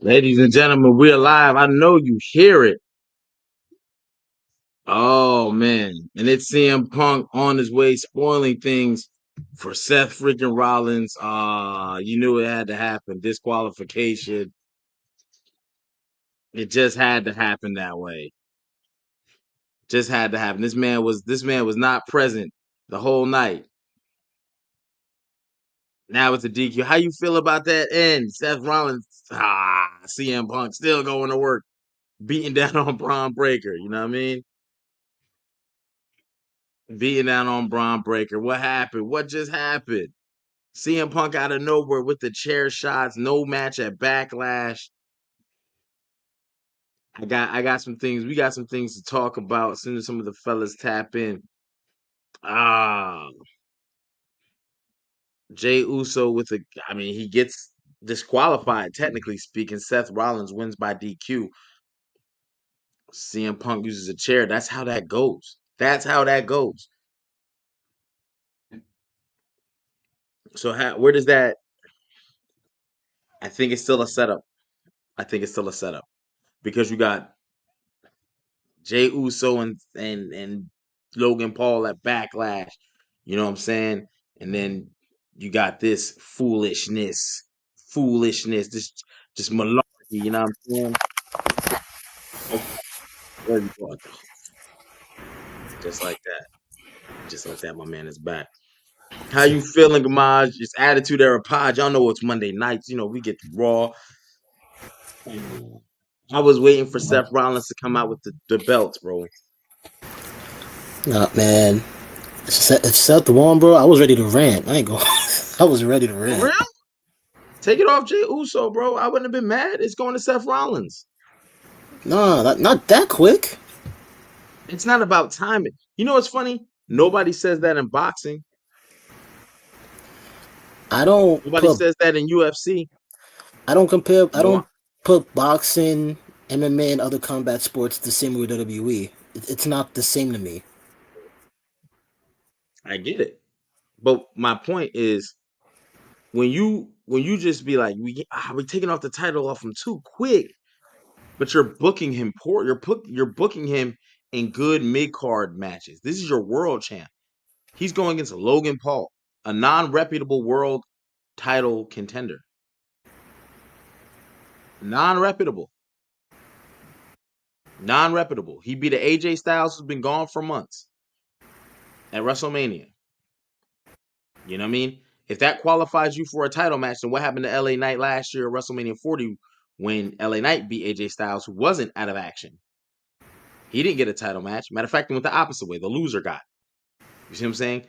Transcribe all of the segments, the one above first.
Ladies and gentlemen, we're live. I know you hear it. Oh man. And it's CM Punk on his way spoiling things for Seth freaking Rollins. You knew it had to happen. Disqualification. It just had to happen that way. Just had to happen. This man was not present the whole night. Now it's a DQ. How you feel about that end? Seth Rollins, CM Punk still going to work, beating down on Braun Breaker. You know what I mean? Beating down on Braun Breaker. What happened? What just happened? CM Punk out of nowhere with the chair shots. No match at Backlash. I got some things. We got some things to talk about as soon as some of the fellas tap in. Ah, Jay Uso with a. I mean, he gets disqualified technically speaking. Seth Rollins wins by DQ. CM Punk uses a chair. That's how that goes. That's how that goes. So where does that? I think it's still a setup. I think it's still a setup because you got Jay Uso and Logan Paul at Backlash. You know what I'm saying? And then you got this foolishness, just malarkey. You know what I'm saying? There you go. Just like that. Just like that, my man is back. How you feeling, Gamaj? It's Attitude Era Pod. Y'all know it's Monday nights. You know, we get the Raw. I was waiting for Seth Rollins to come out with the belts, bro. Nah, man. If Seth won, bro, I was ready to rant. I ain't going. I was ready to For rant. real? Take it off Jay Uso, bro. I wouldn't have been mad. It's going to Seth Rollins. Nah, not that quick. It's not about timing. You know what's funny? Nobody says that in boxing. I don't Nobody put. says that in UFC. I don't compare. I No, don't put boxing, MMA, and other combat sports the same with WWE. It's not the same to me. I get it. But my point is when you just be like, we're taking off the title off him too quick, but you're booking him poor. You're booking him in good mid card matches. This is your world champ. He's going against Logan Paul, a non-reputable world title contender. Non-reputable. Non-reputable. He beat a AJ Styles who's been gone for months at WrestleMania. You know what I mean? If that qualifies you for a title match, then what happened to LA Knight last year at WrestleMania 40 when LA Knight beat AJ Styles, who wasn't out of action? He didn't get a title match. Matter of fact, it went the opposite way. The loser got. You see what I'm saying?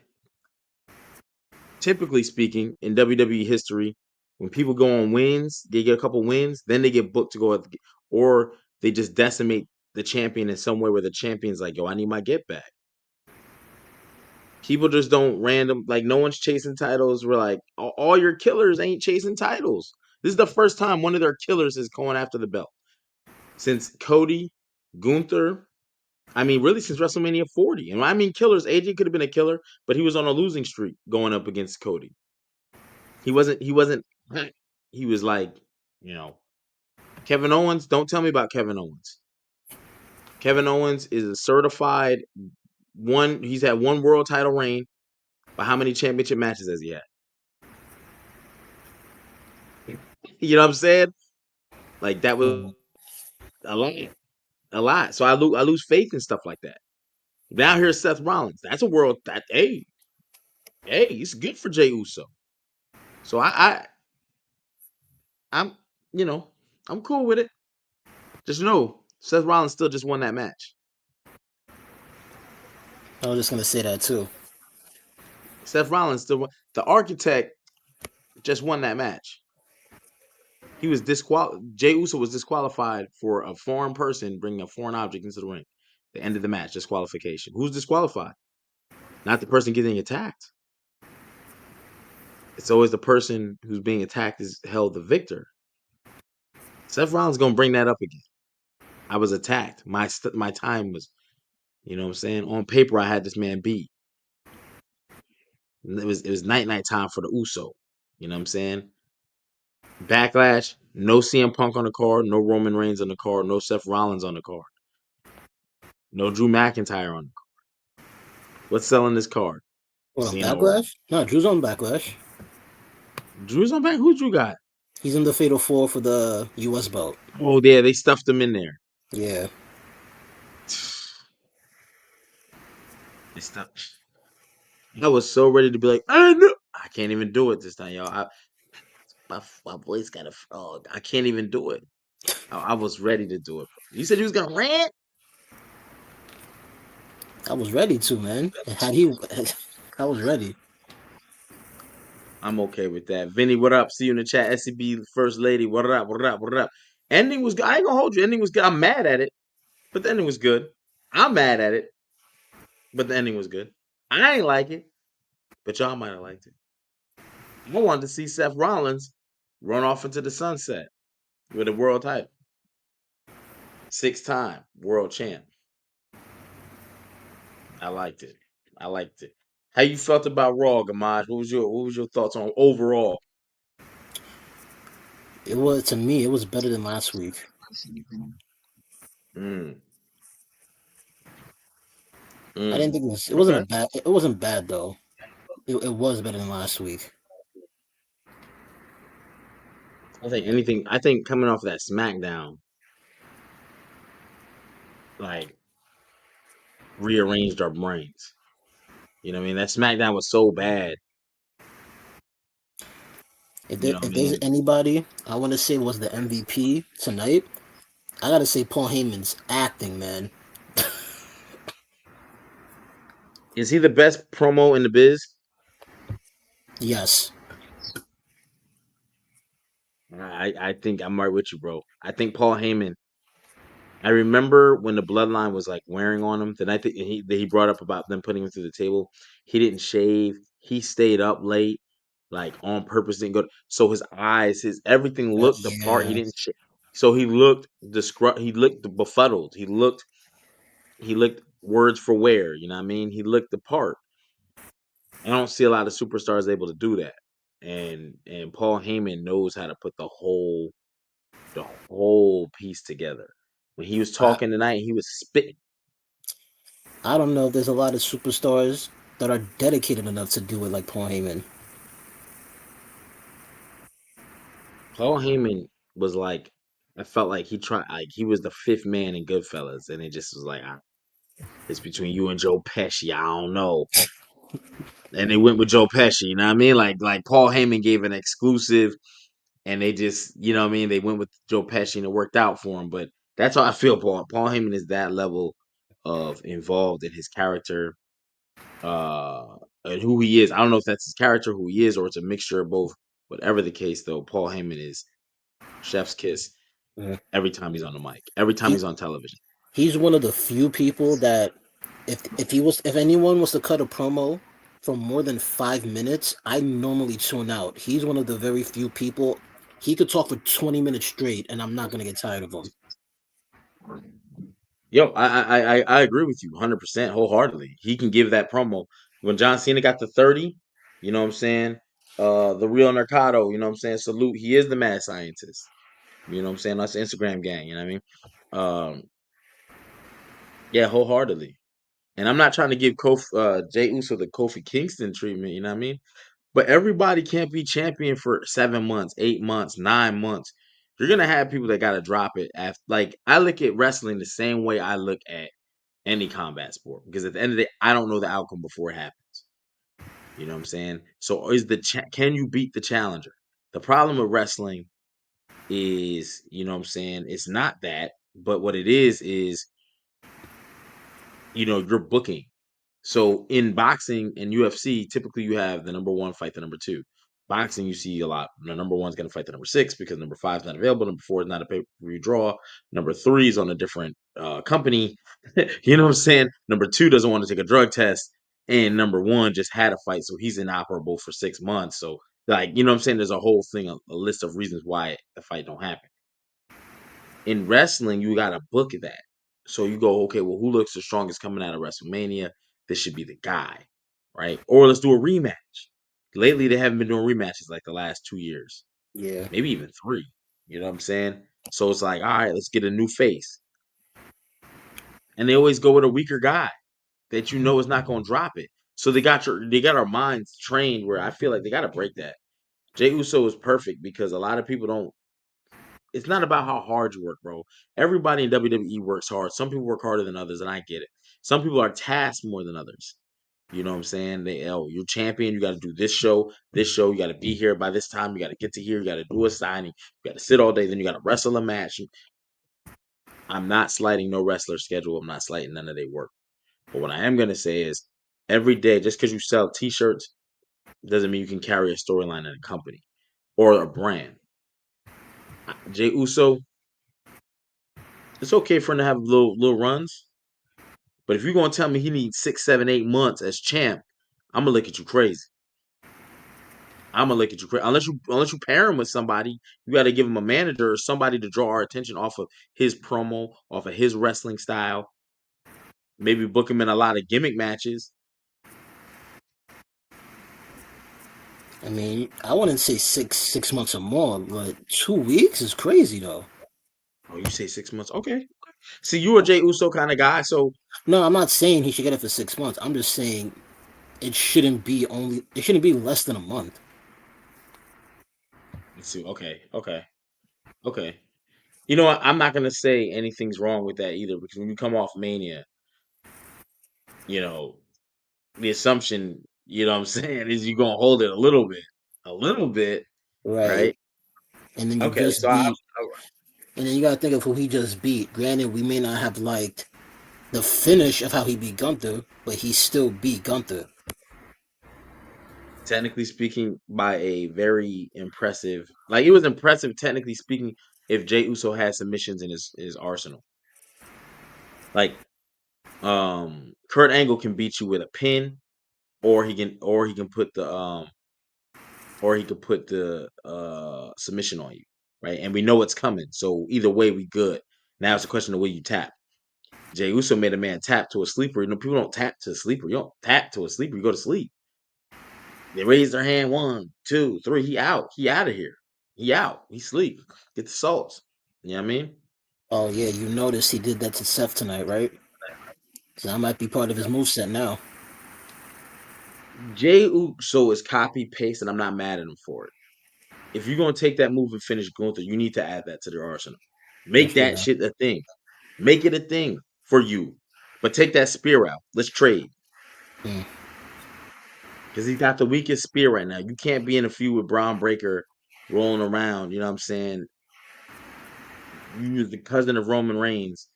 Typically speaking, in WWE history, when people go on wins, they get a couple wins, then they get booked to go, or they just decimate the champion in some way where the champion's like, yo, I need my get back. People just don't random, like, no one's chasing titles. We're like, all your killers ain't chasing titles. This is the first time one of their killers is going after the belt. Since Cody, Gunther, I mean, really since WrestleMania 40. And when I mean killers, AJ could have been a killer, but he was on a losing streak going up against Cody. He wasn't, he was like, you know, Kevin Owens, don't tell me about Kevin Owens. Kevin Owens is a certified he's had one world title reign, but how many championship matches has he had? You know what I'm saying? Like that was a lot, a lot. So I lose faith in stuff like that. Now here's Seth Rollins. That's a world that hey, it's good for Jey Uso. So I'm you know I'm cool with it. Just know Seth Rollins still just won that match. I was just gonna say that too. Seth Rollins still won. The Architect just won that match. He was Jey Uso was disqualified for a foreign person bringing a foreign object into the ring. The end of the match, disqualification. Who's disqualified? Not the person getting attacked. It's always the person who's being attacked is held the victor. Seth Rollins gonna bring that up again. I was attacked. My time was, you know what I'm saying? On paper, I had this man beat. It was night time for the Uso. You know what I'm saying? Backlash, no CM Punk on the card, no Roman Reigns on the card, no Seth Rollins on the card, no Drew McIntyre on the card. What's selling this card? What on Cena or Backlash? No, Drew's on Backlash. Drew's on back? Who Drew got? He's in the Fatal Four for the U.S. belt. Oh, yeah, they stuffed him in there. Yeah, They stuffed. I was so ready to be like, I know. I can't even do it this time, y'all. My voice got a frog. I can't even do it. I was ready to do it. You said you was gonna rant. I was ready to, man. Had he, I was ready. I'm okay with that. Vinny, what up? See you in the chat. SCB First Lady, what up? What up? What up? Ending was good. I ain't gonna hold you. Ending was good. I'm mad at it, but the ending was good. I'm mad at it, but the ending was good. I ain't like it, but y'all might have liked it. I wanted to see Seth Rollins run off into the sunset with a world title. 6-time world champ. I liked it. I liked it. How you felt about Raw, Gamaj? What was your thoughts on overall? It was to me. It was better than last week. Mm, I didn't mm. think it was. It wasn't a Okay. bad. It wasn't bad though. It was better than last week. I think coming off of that SmackDown, like rearranged our brains. You know what I mean? That SmackDown was so bad. You know what I If there's mean? anybody I want to say was the MVP tonight, I gotta say Paul Heyman's acting, man. Is he the best promo in the biz? Yes, I think I'm right with you, bro. I think Paul Heyman. I remember when the bloodline was like wearing on him. The night that he brought up about them putting him through the table, he didn't shave. He stayed up late, like on purpose. Didn't go. So his eyes, his everything looked the part. He yeah. didn't. So he looked He looked befuddled. He looked words for wear. You know what I mean? He looked the part. I don't see a lot of superstars able to do that. And Paul Heyman knows how to put the whole piece together. When he was I talking tonight, he was spitting. I don't know if there's a lot of superstars that are dedicated enough to do it like Paul Heyman. Paul Heyman was like, I felt like he was the fifth man in Goodfellas, and it just was like, it's between you and Joe Pesci. I don't know. And they went with Joe Pesci. You know what I mean? Like Paul Heyman gave an exclusive, and they just, you know what I mean? They went with Joe Pesci, and it worked out for him. But that's how I feel. Paul Heyman is that level of involved in his character, and who he is. I don't know if that's his character, who he is, or it's a mixture of both. Whatever the case, though, Paul Heyman is chef's kiss Yeah. every time he's on the mic, every time He he's on television. he's one of the few people that if anyone was to cut a promo for more than 5 minutes, I normally tune out. He's one of the very few people. He could talk for 20 minutes straight, and I'm not gonna get tired of him. Yo, I agree with you 100% wholeheartedly. He can give that promo. When John Cena got to 30, you know what I'm saying? The real Mercado, you know what I'm saying? Salute. He is the mad scientist. You know what I'm saying? That's Instagram gang, you know what I mean? Yeah, wholeheartedly. And I'm not trying to give Jay Uso the Kofi Kingston treatment, you know what I mean? But everybody can't be champion for 7 months, 8 months, 9 months. You're gonna have people that gotta drop it after. Like I look at wrestling the same way I look at any combat sport because at the end of the day, I don't know the outcome before it happens. You know what I'm saying? So can you beat the challenger? The problem with wrestling is, you know what I'm saying, it's not that, but what it is you're booking. So in boxing and UFC, typically you have the number one fight the number two. Boxing, you see a lot. The number one's going to fight the number six because number five is not available. Number four is not a pay per view draw. Number three is on a different company. You know what I'm saying? Number two doesn't want to take a drug test, and number one just had a fight, so he's inoperable for 6 months. So, like, you know what I'm saying? There's a whole thing, a list of reasons why the fight don't happen. In wrestling, you got to book that. So you go, okay, well, who looks the strongest coming out of WrestleMania? This should be the guy, right? Or let's do a rematch. Lately, they haven't been doing rematches like the last 2 years. Yeah. maybe even 3. You know what I'm saying? So it's like, all right, let's get a new face. And they always go with a weaker guy that you know is not going to drop it. So they got our minds trained where I feel like they got to break that. Jey Uso is perfect because a lot of people don't. It's not about how hard you work, bro. Everybody in WWE works hard. Some people work harder than others, and I get it. Some people are tasked more than others. You know what I'm saying? You're champion. You got to do this show, this show. You got to be here by this time. You got to get to here. You got to do a signing. You got to sit all day. Then you got to wrestle a match. I'm not slighting no wrestler schedule. I'm not slighting none of their work. But what I am gonna say is, every day, just because you sell T-shirts doesn't mean you can carry a storyline in a company or a brand. Jay Uso, it's okay for him to have little runs, but if you're gonna tell me he needs 6, 7, 8 months as champ, I'm gonna look at you crazy. I'm gonna look at you crazy unless you pair him with somebody. You got to give him a manager or somebody to draw our attention off of his promo, off of his wrestling style. Maybe book him in a lot of gimmick matches. I mean, I wouldn't say six months or more, but 2 weeks is crazy though. Oh, you say 6 months? Okay. See, you a Jay Uso kind of guy, so No, I'm not saying he should get it for 6 months. I'm just saying it shouldn't be less than a month. let's see. Okay, okay, okay. You know what? I'm not gonna say anything's wrong with that either because when you come off Mania, you know, the assumption, you know what I'm saying, is you gonna hold it a little bit, Right. right? And then you Okay, just so I, beat and then you gotta think of who he just beat. Granted, we may not have liked the finish of how he beat Gunther, but he still beat Gunther. technically speaking, by a very impressive, like it was impressive technically speaking, if Jay Uso had submissions in his arsenal. Like, Kurt Angle can beat you with a pin, or he can put the submission on you, right? And we know it's coming. So either way, we good. Now it's a question of where you tap. Jey Uso made a man tap to a sleeper. You know, people don't tap to a sleeper. You don't tap to a sleeper. You go to sleep. They raise their hand, 1, 2, 3. He out. He out of here. He out. He sleep. Get the salts. You know what I mean? Oh yeah, you noticed he did that to Seth tonight, right? So that might be part of his moveset now. Jey Uso is copy paste, and I'm not mad at him for it. If you're gonna take that move and finish Gunther, you need to add that to their arsenal. Make Definitely that not. shit a thing. Make it a thing for you. But take that spear out. Let's trade. Hmm. Because he's got the weakest spear right now. You can't be in a feud with Braun Breaker rolling around. You know what I'm saying? You're the cousin of Roman Reigns.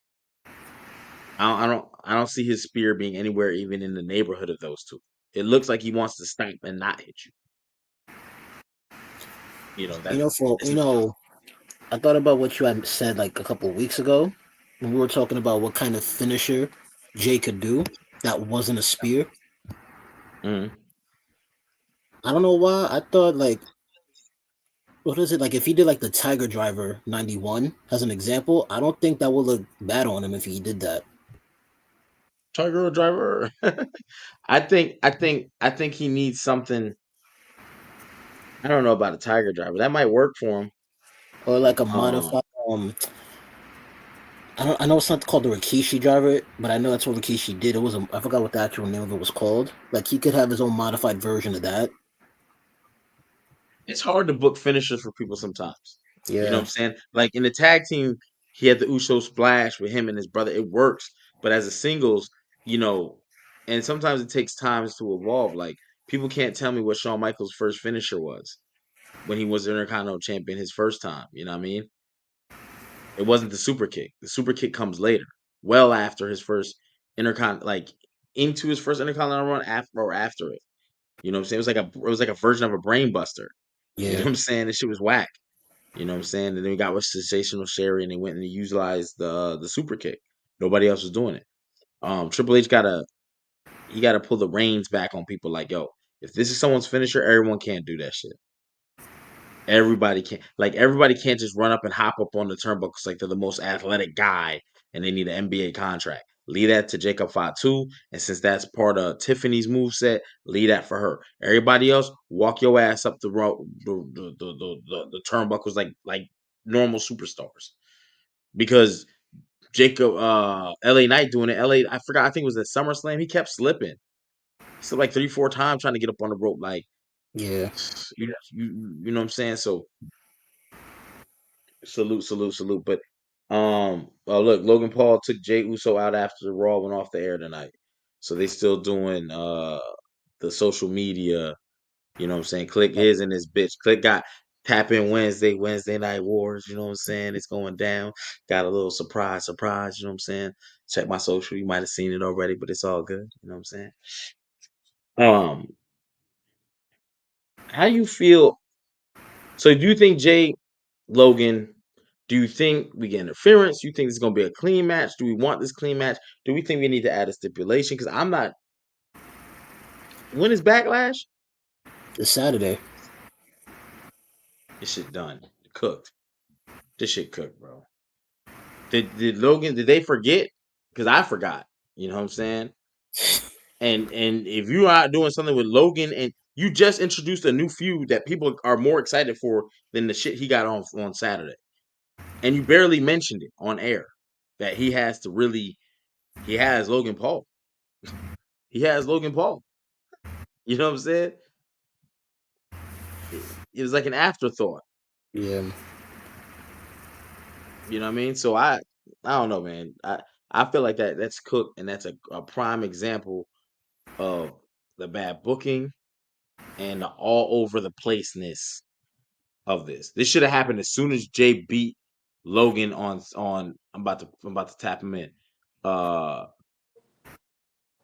I don't see his spear being anywhere even in the neighborhood of those two. It looks like he wants to snipe and not hit you. You know You that know, for it's you know, I thought about what you had said like a couple of weeks ago when we were talking about what kind of finisher Jay could do that wasn't a spear. mhm. I don't know why. I thought like what is it like if he did like the Tiger Driver 91 as an example, I don't think that would look bad on him if he did that. Tiger driver. I think he needs something. I don't know about a tiger driver. That might work for him. Or like a Um, modified I know it's not called the Rikishi driver, but I know that's what Rikishi did. It was I forgot what the actual name of it was called. Like he could have his own modified version of that. it's hard to book finishers for people sometimes. You know what Yeah. I'm saying? Like in the tag team, he had the Uso splash with him and his brother. It works, but as a singles, you know, and sometimes it takes times to evolve. Like people can't tell me what Shawn Michaels' first finisher was when he was the Intercontinental Champion his first time. You know what I mean? It wasn't the super kick. The super kick comes later, well after his first like into his first Intercontinental run after it. You know what I'm saying? It was like a version of a brain buster. You know Yeah. what I'm saying? This shit was whack. You know what I'm saying? And then we got with Sensational Sherry and they went and they utilized the super kick. Nobody else was doing it. Triple H gotta pull the reins back on people like, yo, if this is someone's finisher, everyone can't do that shit. Everybody can't just run up and hop up on the turnbuckles like they're the most athletic guy and they need an NBA contract. leave that to Jacob Fatu. And since that's part of Tiffany's moveset, leave that for her. Everybody else, walk your ass up the road, the turnbuckles like normal superstars. Because Jacob, LA Knight doing it. I forgot. I think it was at SummerSlam. He kept slipping. He slipped like 3-4 times trying to get up on the rope. Like, Yeah. you know what I'm saying? So salute. But look, Logan Paul took Jey Uso out after the Raw went off the air tonight. So they still doing the social media, you know what I'm saying? Click his and his bitch. Click got tap in Wednesday night wars, you know what I'm saying? It's going down. Got a little surprise, you know what I'm saying? Check my social. You might have seen it already, but it's all good, you know what I'm saying? Um, how you feel? So do you think Jay Logan, do you think we get interference? Do you think it's going to be a clean match? Do we want this clean match? Do we think we need to add a stipulation? Because I'm not. When is Backlash? It's Saturday. This shit done. Cooked. This shit cooked, bro. Did Logan, did they forget? Because I forgot. You know what I'm saying? And if you are doing something with Logan and you just introduced a new feud that people are more excited for than the shit he got on Saturday. And you barely mentioned it on air that he has Logan Paul. He has Logan Paul. You know what I'm saying? It was like an afterthought. Yeah. You know what I mean? So I don't know, man. I feel like that's cooked, and that's a prime example of the bad booking and the all over the placeness of this. This should have happened as soon as Jay beat Logan on. I'm about to tap him in. Uh,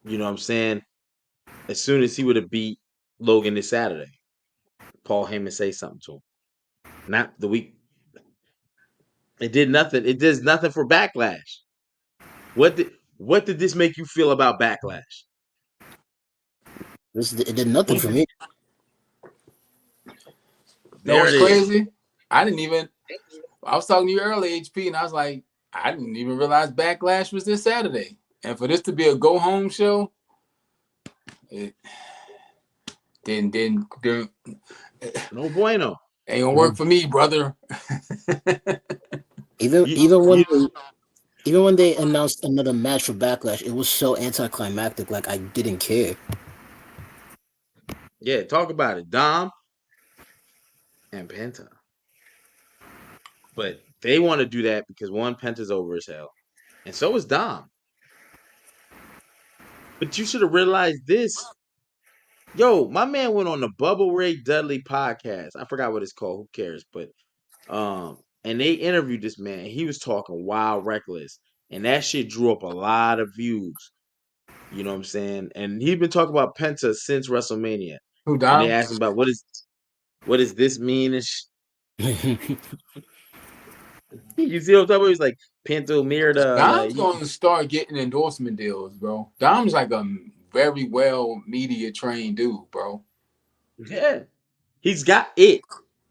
you know what I'm saying? As soon as he would have beat Logan this Saturday, Paul Heyman say something to him. Not the week. It did nothing. It does nothing for Backlash. What did this make you feel about Backlash? It did nothing for me. Know There it what's is. crazy? I was talking to you earlier, HP, and I was like, I didn't even realize Backlash was this Saturday. And for this to be a go home show, it didn't No bueno. ain't gonna work for me, brother. Even You, even you, when they announced another match for Backlash, it was so anticlimactic. Like I didn't care. yeah, talk about it. Dom and Penta. But they want to do that because one, Penta's over as hell. And so is Dom. But you should have realized this. Yo, my man went on the Bubba Ray Dudley podcast. I forgot what it's called. Who cares? But and they interviewed this man. He was talking wild reckless. And that shit drew up a lot of views. You know what I'm saying? And he's been talking about Penta since WrestleMania. Who, And they Dom? asked him about what does this mean? And you see what I'm talking about? He's like Penta Mirda, like Dom's gonna start getting endorsement deals, bro. Dom's like a very well media trained dude, bro. yeah, he's got it.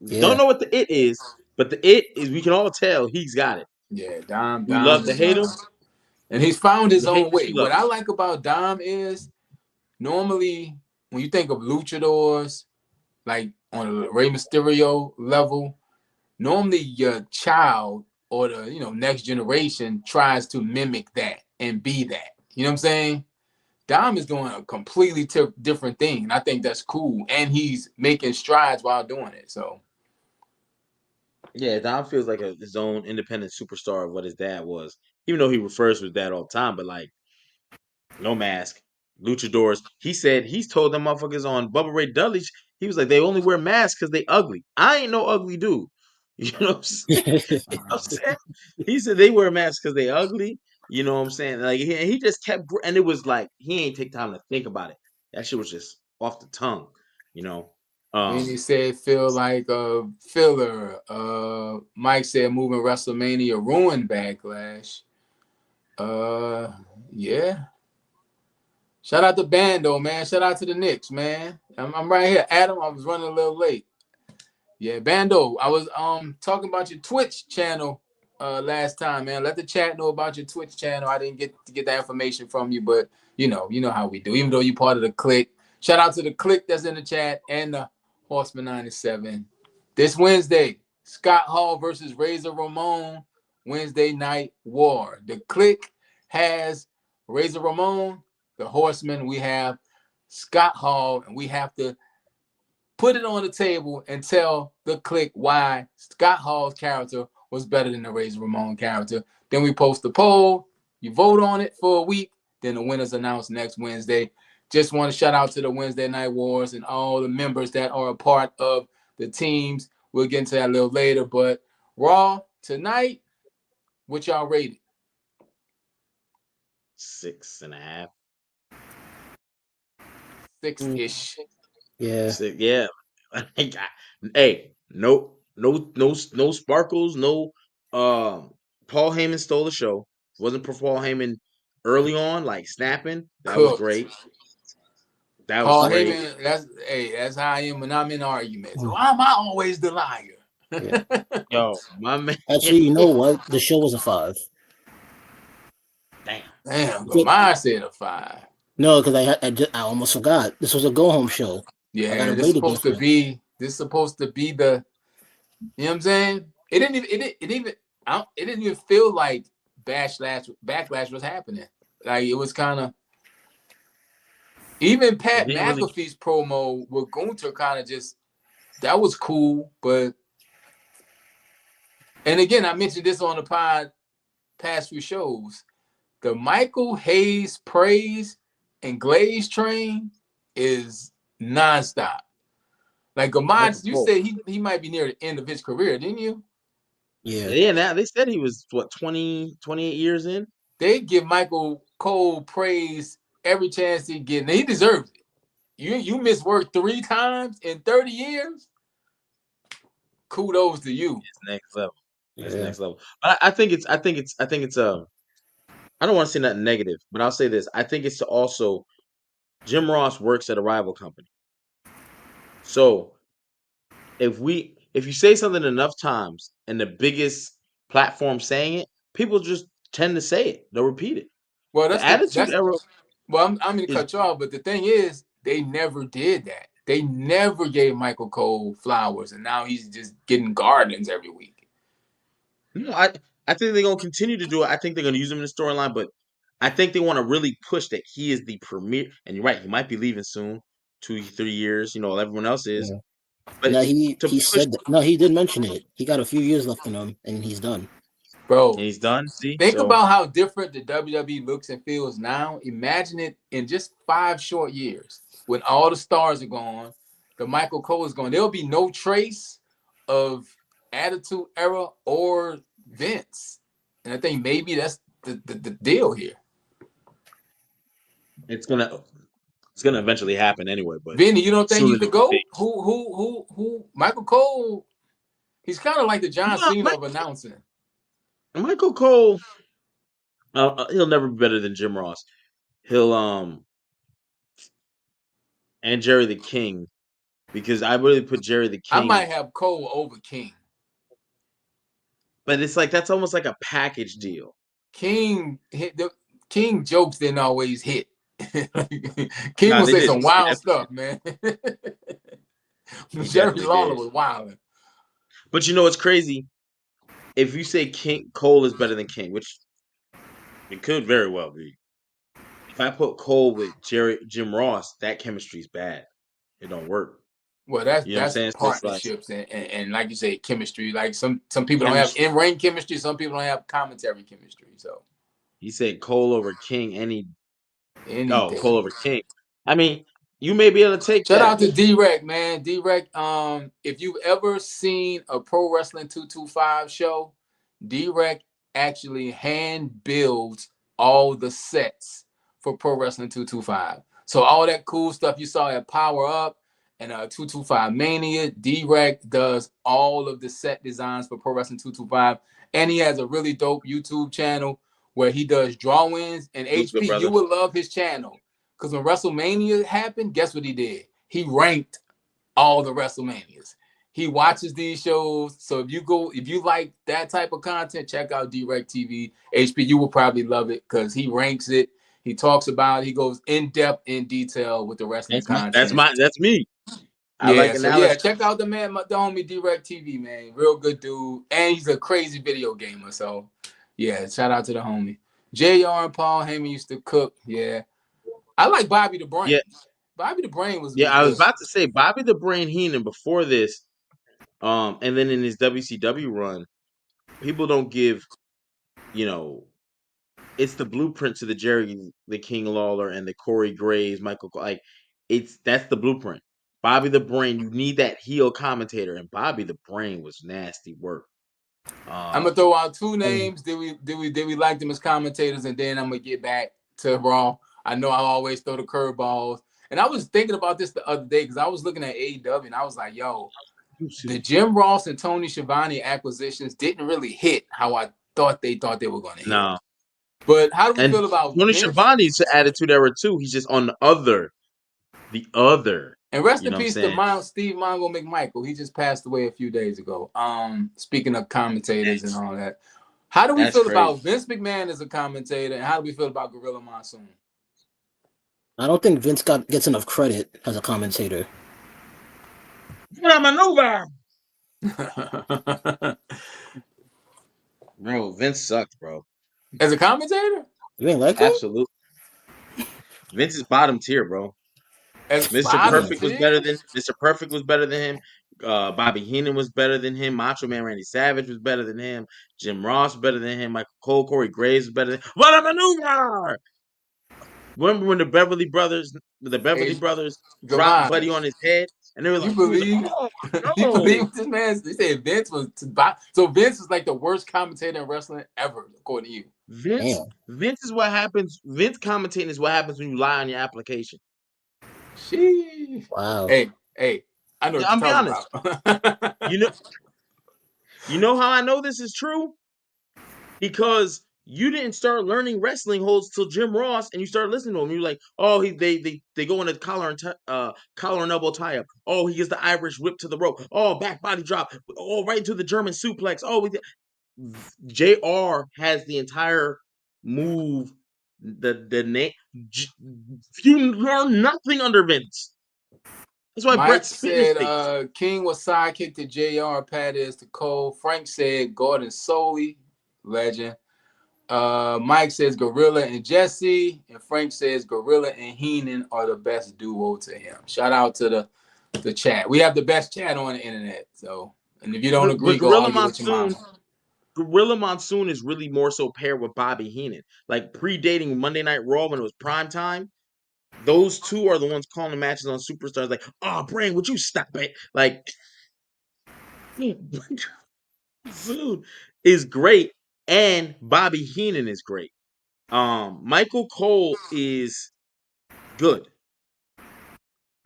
Don't Yeah. know what the it is, but the it is we can all tell he's got it. Yeah, We Dom love to is hate him. and he's found his We hate own this, way. we What love I him. like about Dom is normally when you think of luchadors, like on a Rey Mysterio level, normally your child or the next generation tries to mimic that and be that. You know what I'm saying? Dom is doing a completely different thing, and I think that's cool. And he's making strides while doing it. So Yeah, Dom feels like his own independent superstar of what his dad was. Even though he refers to his dad all the time, but like no mask, luchadors. He said he's told them motherfuckers on Bubba Ray Dudley. He was like they only wear masks because they ugly. I ain't no ugly dude. You know what I'm saying? I'm saying? He said they wear masks because they ugly. You know what I'm saying? Like he just kept, and it was like he ain't take time to think about it. That shit was just off the tongue. You know. then he said feel like a filler. Mike said moving WrestleMania ruined Backlash. Yeah. Shout out to Bando, man. Shout out to the Knicks, man. I'm right here. Adam, I was running a little late. Yeah, Bando, I was talking about your Twitch channel. last time, man. Let the chat know about your Twitch channel. I didn't get to get that information from you, but you know how we do. Even though you're part of the clique, shout out to the clique that's in the chat and the Horseman 97. This Wednesday, Scott Hall versus Razor Ramon, Wednesday Night War. The clique has Razor Ramon, the Horseman. We have Scott Hall, and we have to put it on the table and tell the clique why Scott Hall's character was better than the Razor Ramon character. Then we post the poll. You vote on it for a week. Then the winners announced next Wednesday. Just want to shout out to the Wednesday Night Wars and all the members that are a part of the teams. We'll get into that a little later. But Raw tonight, what y'all rated? 6.5. 6-ish. Yeah. Yeah. Hey, no sparkles, no Paul Heyman stole the show. Wasn't for Paul Heyman early on, like snapping. That was Cooked. great. That was Paul great. Heyman, that's how I am when I'm in arguments. Why am I always the liar? Yeah. Yo, my man. Actually, you know what? The show was a 5. Damn, but mine said a 5. No, because I almost forgot. This was a go home show. I Yeah, gotta this is rate it supposed to different. be. This is supposed to be the. You know what I'm saying? It didn't even feel like backlash was happening. Like it was kind of. Even Pat Didn't really. McAfee's promo with Gunther kind of just. That was cool, but. And again, I mentioned this on the past few shows. The Michael Hayes praise and Glaze train is nonstop. Like Ahmad, you said he might be near the end of his career, didn't you? Yeah. Now they said he was 28 years in. They give Michael Cole praise every chance he gets, and he deserves it. You missed work 3 times in 30 years. Kudos to you. It's next level. It's Yeah. next level. But I think it's I don't want to say nothing negative, but I'll say this. I think it's to also Jim Ross works at a rival company. So if you say something enough times and the biggest platform saying it, people just tend to say it. They'll repeat it. Well, The Attitude Era. Well, I'm going to cut you off, but the thing is, they never did that. They never gave Michael Cole flowers, and now he's just getting gardens every week. No, I think they're gonna continue to do it. I think they're gonna use him in the storyline, but I think they want to really push that he is the premier. And you're right, he might be leaving soon, 2-3 years. Everyone else is. Yeah. But No, he push, said that. No, he did mention it. He got a few years left in him, and he's done. Bro, and he's done. See, think about how different the WWE looks and feels now. Imagine it in just 5 short years when all the stars are gone, the Michael Cole is gone. There'll be no trace of Attitude Era or Vince. And I think maybe that's the deal here. it's gonna eventually happen anyway. But Vinny, you don't think he's the GOAT? later. Who? Michael Cole, he's kind of like the John Cena of announcing. Michael Cole, he'll never be better than Jim Ross. He'll and Jerry the King, because I really put Jerry the King. I might have Cole over King. But it's like that's almost like a package deal. King jokes didn't always hit. King will say some wild stuff, man. Jerry Lawler was wilding. But it's crazy. If you say Cole is better than King, which it could very well be. If I put Cole with Jim Ross, that chemistry's bad. It don't work. Well, that's partnerships and like you say, chemistry. Like some people don't have in-ring chemistry, some people don't have commentary chemistry. So he said Cole over King Cole over King. I mean, you may be able to take Shout out to D-Rec, man. D-Rec, if you've ever seen a Pro Wrestling 225 show, D-Rec actually hand builds all the sets for Pro Wrestling 225. So all that cool stuff you saw at Power Up and 225 Mania, D-Rec does all of the set designs for Pro Wrestling 225. And he has a really dope YouTube channel where he does drawings. And HP, you would love his channel. Because when WrestleMania happened, guess what he did? He ranked all the WrestleManias. He watches these shows. So if you like that type of content, check out DirecTV. HP, you will probably love it because he ranks it. He talks about it. He goes in depth, in detail with the wrestling content. That's me. I like Yeah, so yeah, analysis. check out the homie DirecTV, man. Real good dude. And he's a crazy video gamer. So yeah, shout out to the homie. JR and Paul Heyman used to cook. Yeah. I like Bobby the Brain. Yeah. Bobby the Brain was Yeah, I was good. about to say Bobby the Brain Heenan before this, and then in his WCW run, people don't give, it's the blueprint to the Jerry the King Lawler and the Corey Graves, that's the blueprint. Bobby the Brain, you need that heel commentator, and Bobby the Brain was nasty work. I'm gonna throw out two names. Did we like them as commentators, and then I'm gonna get back to Raw. I know I always throw the curveballs, and I was thinking about this the other day because I was looking at AEW and I was like, yo, the Jim Ross and Tony Schiavone acquisitions didn't really hit how I thought they were gonna hit. No. But how do we feel about Tony Schiavone's attitude era too? He's just on the other. And rest in peace to Steve Mongo McMichael. He just passed away a few days ago. Speaking of commentators and all that, how do we feel about Vince McMahon as a commentator, and how do we feel about Gorilla Monsoon? I don't think Vince gets enough credit as a commentator. Bro, Vince sucked, bro. As a commentator? You ain't like him? Absolutely. Vince is bottom tier, bro. Mr. Perfect was better than him. Bobby Heenan was better than him. Macho Man Randy Savage was better than him. Jim Ross was better than him. Michael Cole, Corey Graves was better than him. What a maneuver! Remember when the Beverly Brothers dropped Buddy on his head? And they were like, you believe this man? They said Vince was so Vince is like the worst commentator in wrestling ever, according to you. Vince is what happens. Vince commentating is what happens when you lie on your application. Wow. Hey, I know what you're talking about. You know how I know this is true? Because you didn't start learning wrestling holds till Jim Ross, and you started listening to him. You're like, oh, they go in a collar and elbow tie up. Oh, he gets the Irish whip to the rope. Oh, back body drop. Oh, right into the German suplex. Oh, JR has the entire move. The name. You learn nothing under Vince. That's why Mike said King was sidekick to JR, Pat is to Cole. Frank said Gordon Soley, legend. Mike says Gorilla and Jesse, and Frank says Gorilla and Heenan are the best duo to him. Shout out to the chat. We have the best chat on the internet. So, and if you don't agree, go argue with your mom. Gorilla Monsoon is really more so paired with Bobby Heenan, like predating Monday Night Raw when it was prime time. Those two are the ones calling the matches on Superstars. Like, oh, Brain, would you stop it? Like, Monsoon is great. And Bobby Heenan is great. Michael Cole is good.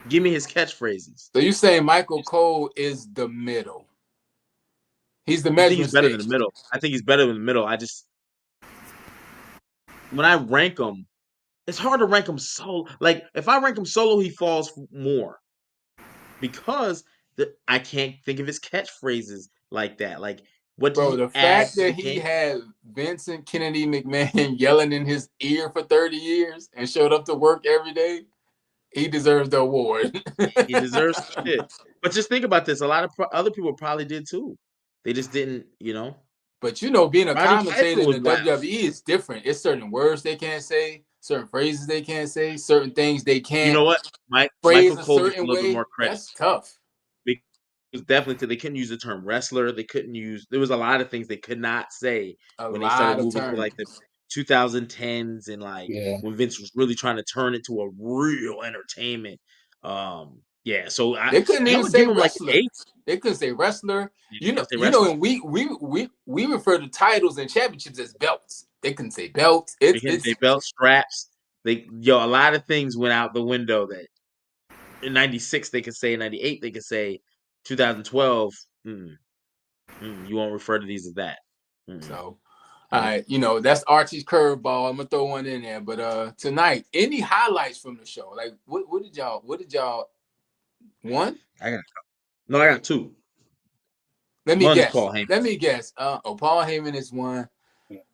Give me his catchphrases. So you saying Michael Cole is the middle? He's the measuring I think he's better than the middle. I think he's better than the middle. When I rank him, it's hard to rank him solo. Like, if I rank him solo, he falls more. Because I can't think of his catchphrases like that. Like, the fact that he had Vincent Kennedy McMahon yelling in his ear for 30 years and showed up to work every day, he deserves the award. He deserves shit. But just think about this. A lot of other people probably did too. They just didn't, But being a commentator in the WWE is different. It's certain words they can't say, certain phrases they can't say, certain things they can't. You know what? Michael Cole gets a little bit more credit. That's tough. Because definitely they couldn't use the term wrestler. There was a lot of things they could not say when they started moving to like the 2010s and when Vince was really trying to turn it to a real entertainment. So they couldn't even say wrestler. They couldn't say wrestler. And we refer to titles and championships as belts. They couldn't say belts. They couldn't say belt straps. A lot of things went out the window that in 96 they could say, in 98 they could say, 2012 you won't refer to these as that. So all right, that's Archie's curveball. I'm gonna throw one in there. But tonight, any highlights from the show? Like what did y'all one? I got two. Let me One's guess. Paul Heyman. Let me guess. Paul Heyman is one.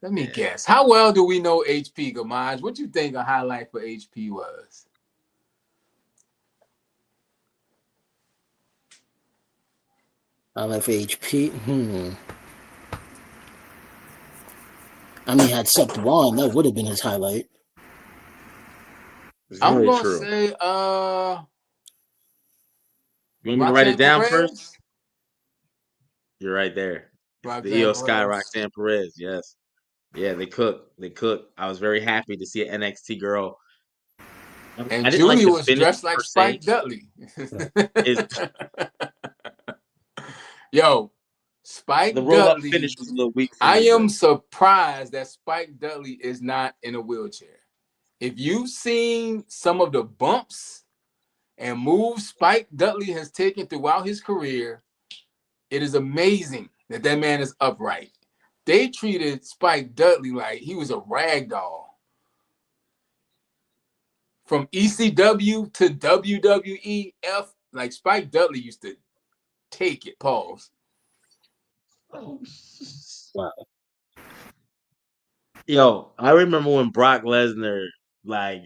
Let me guess. How well do we know HP, Gamaj? What you think a highlight for HP was? Highlight for HP. I mean, had Seth Rollins, that would have been his highlight. I'm gonna say, you want me to write it down first? You're right there. The Io Sky, Roxanne Perez. Yes. Yeah, they cook. I was very happy to see an NXT girl. And I didn't Julie like the was finish dressed like per Spike se. Dudley. Yo, Spike The roll-up Dudley. finish was a little weak for I me. am surprised that Spike Dudley is not in a wheelchair. If you've seen some of the bumps and moves Spike Dudley has taken throughout his career, it is amazing that man is upright. They treated Spike Dudley like he was a rag doll. From ECW to WWEF, like Spike Dudley used to take it. Pause. Wow. Yo, I remember when Brock Lesnar like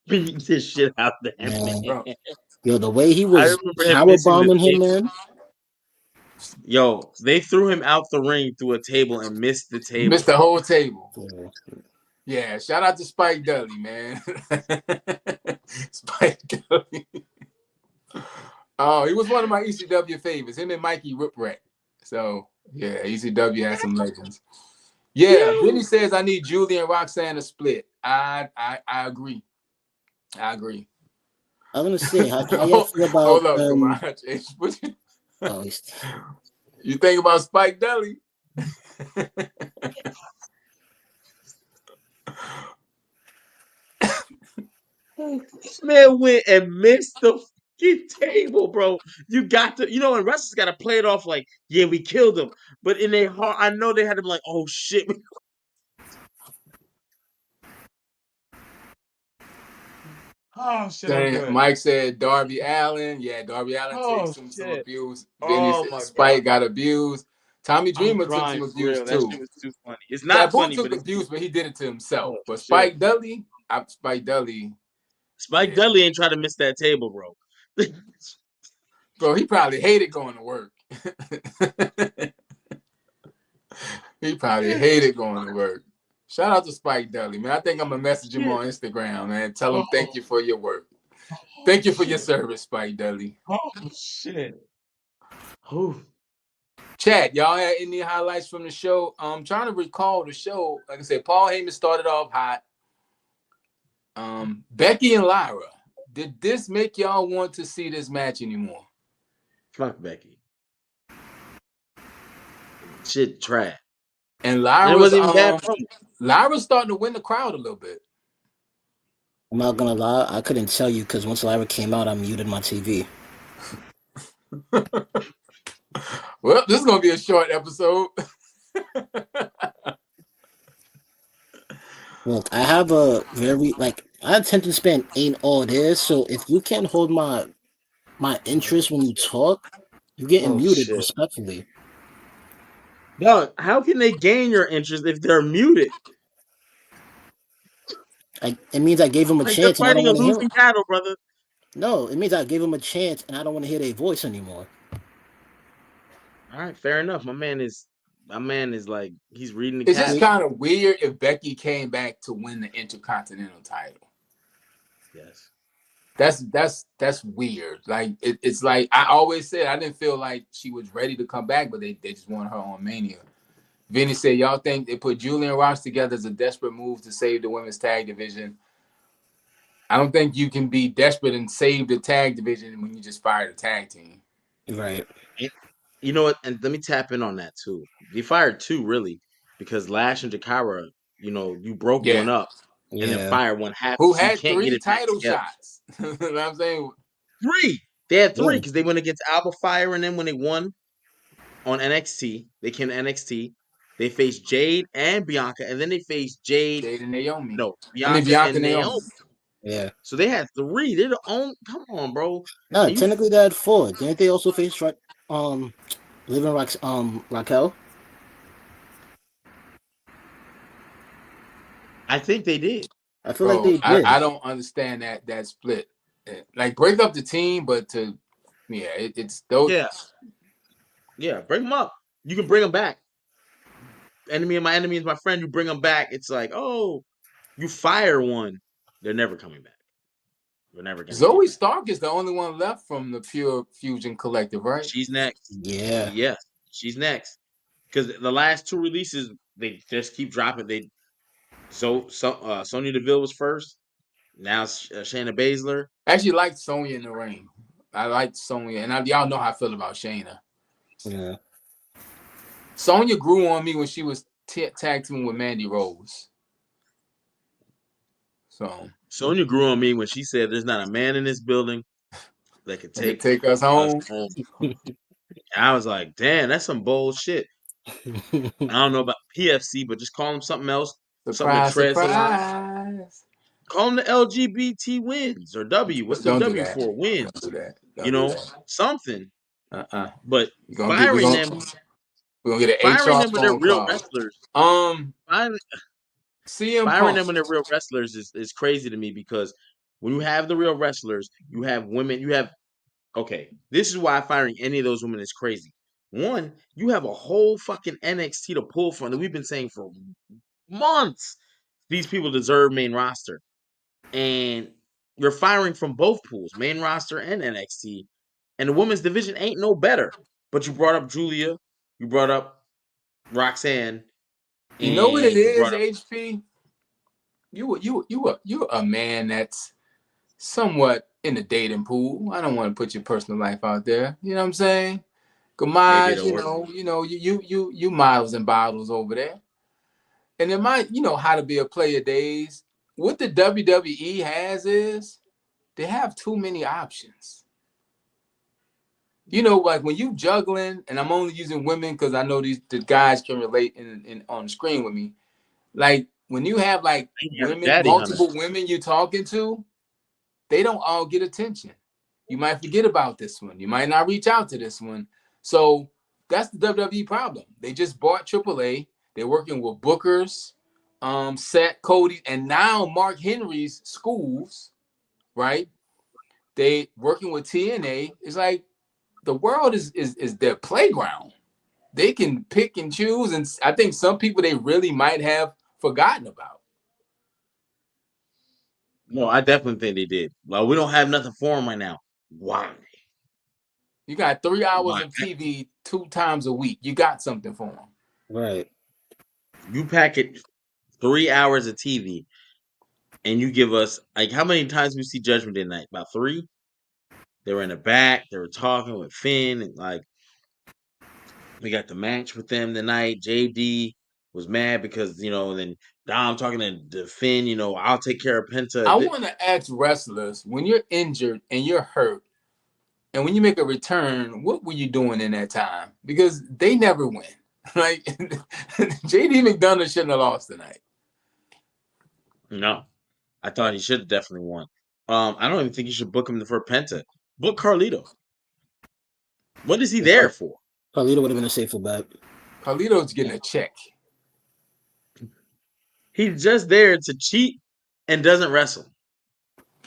beat this shit out of that man. Yo, the way he was power bombing him, man. Yo, they threw him out the ring through a table and missed the table. Missed the whole table. Yeah, shout out to Spike Dudley, man. Spike Dudley. Oh, he was one of my ECW favorites. Him and Mikey Whipwreck. So, yeah, ECW has some legends. Yeah, Vinny says I need Julie and Roxanne to split. I agree. I agree. I'm gonna say, how you feel about? Hold up, come on. You think about Spike Dudley? This man went and missed the fucking table, bro. You got to, and wrestlers got to play it off like, yeah, we killed him. But in their heart, I know they had to be like, oh shit. Oh shit! Mike said Darby Allin. Yeah, Darby Allin takes some abuse. Vinny said Spike got abused. Tommy Dreamer took some abuse too. That shit was too funny. It's not Sabu funny, took but abuse, but he did it to himself. But Spike Dudley, Spike Dudley ain't trying to miss that table, bro. Bro, he probably hated going to work. He probably hated going to work. Shout out to Spike Dudley, man. I think I'm gonna message him on Instagram, man. Tell him thank you for your work. Thank you for your service, Spike Dudley. Oh shit. Oh. Chat, y'all had any highlights from the show? I'm trying to recall the show. Like I said, Paul Heyman started off hot. Becky and Lyra. Did this make y'all want to see this match anymore? Fuck Becky. Shit trash. And Lyra's Lyra's starting to win the crowd a little bit. I'm not gonna lie, I couldn't tell you because once Lyra came out, I muted my TV. Well, this is gonna be a short episode. Look, I have a very my attention span ain't all there, so if you can't hold my interest when you talk, you're getting muted respectfully. No, how can they gain your interest if they're muted? It means I gave them a chance. They're fighting a losing battle, brother. No, it means I gave them a chance, and I don't want to hear their voice anymore. All right, fair enough. My man is like he's reading the. It's just kind of weird if Becky came back to win the Intercontinental title. Yes, that's weird. Like it's like I always said, I didn't feel like she was ready to come back, but they just wanted her on Mania. Vinny said, y'all think they put Julie and Ross together as a desperate move to save the women's tag division? I don't think you can be desperate and save the tag division when you just fired a tag team. Right. You know what? And let me tap in on that too. They fired two really because Lash and Jakara, you broke one up and then fired one half. Who had 3 title shots? You know what I'm saying? 3. They had 3 because they went against Alba Fire, and then when they won on NXT, they came to NXT. They faced Jade and Bianca, and then they faced Jade and Naomi. No, Bianca and Naomi. Yeah. So they had 3. They're the only. Come on, bro. No, technically they had 4. Didn't they also face Living Raquel. I think they did. I feel like Bro, they I did. don't understand that split. Like break up the team, but it's those. Yeah, yeah. Bring them up. You can bring them back. Enemy of my enemy is my friend. You bring them back. It's like, oh, you fire one, they're never coming back. We're never gonna get Zoe back. Stark is the only one left from the Pure Fusion Collective, right? She's next. Yeah. Yes, she's next. Because the last two releases, they just keep dropping. Sonya Deville was first. Now Shayna Baszler. I actually liked Sonya in the ring. I liked Sonya, and y'all know how I feel about Shayna. Yeah. Sonya grew on me when she was tag teaming with Mandy Rose. So Sonya grew on me when she said, "There's not a man in this building that could they could take take us us home. home." And I was like, "Damn, that's some bullshit." I don't know about PFC, but just call them something else, something that Surprise, treads the line. surprise. Call them the LGBT wins or W. What's the Don't do W that. for? Don't do Wins. that. You Don't do know, that. something. Uh-uh. But We're gonna get firing them, we're gonna get an firing HR them when they're phone real call. wrestlers. Um Firing, CM firing Punk. them when they're real wrestlers is crazy to me because when you have the real wrestlers, you have women. You have okay. This is why firing any of those women is crazy. One, you have a whole fucking NXT to pull from that we've been saying for months. These people deserve main roster. And you're firing from both pools, main roster and NXT. And the women's division ain't no better. But you brought up Julia, you brought up Roxanne, You know what it and you is, brought up HP? You a man that's somewhat in the dating pool. I don't want to put your personal life out there. You know what I'm saying? maybe Gamage, it'll work. you models and bottles over there. And in my, how to be a player days, what the WWE has is they have too many options. Like when you juggling, and I'm only using women because I know the guys can relate in on the screen with me. Like when you have like You have a women, daddy hunter. multiple women you're talking to, they don't all get attention. You might forget about this one. You might not reach out to this one. So that's the WWE problem. They just bought AAA. They're working with Booker's, Seth, Cody, and now Mark Henry's schools, right? They working with TNA. It's like the world is their playground. They can pick and choose, and I think some people they really might have forgotten about. No, I definitely think they did. Well, we don't have nothing for them right now. Why? You got 3 hours Why? of TV 2 times a week. You got something for them. Right. You package 3 hours of TV and you give us like how many times we see Judgment Day night? About three? They were in the back, they were talking with Finn, and like we got the match with them tonight. JD was mad because then Dom talking to Finn. I'll take care of Penta. I want to ask wrestlers when you're injured and you're hurt, and when you make a return, what were you doing in that time? Because they never win. Like JD McDonough shouldn't have lost tonight. No, I thought he should have definitely won. I don't even think you should book him for Penta. Book Carlito. What is he there for? Carlito would have been a safer bet. Carlito's getting a check. He's just there to cheat and doesn't wrestle.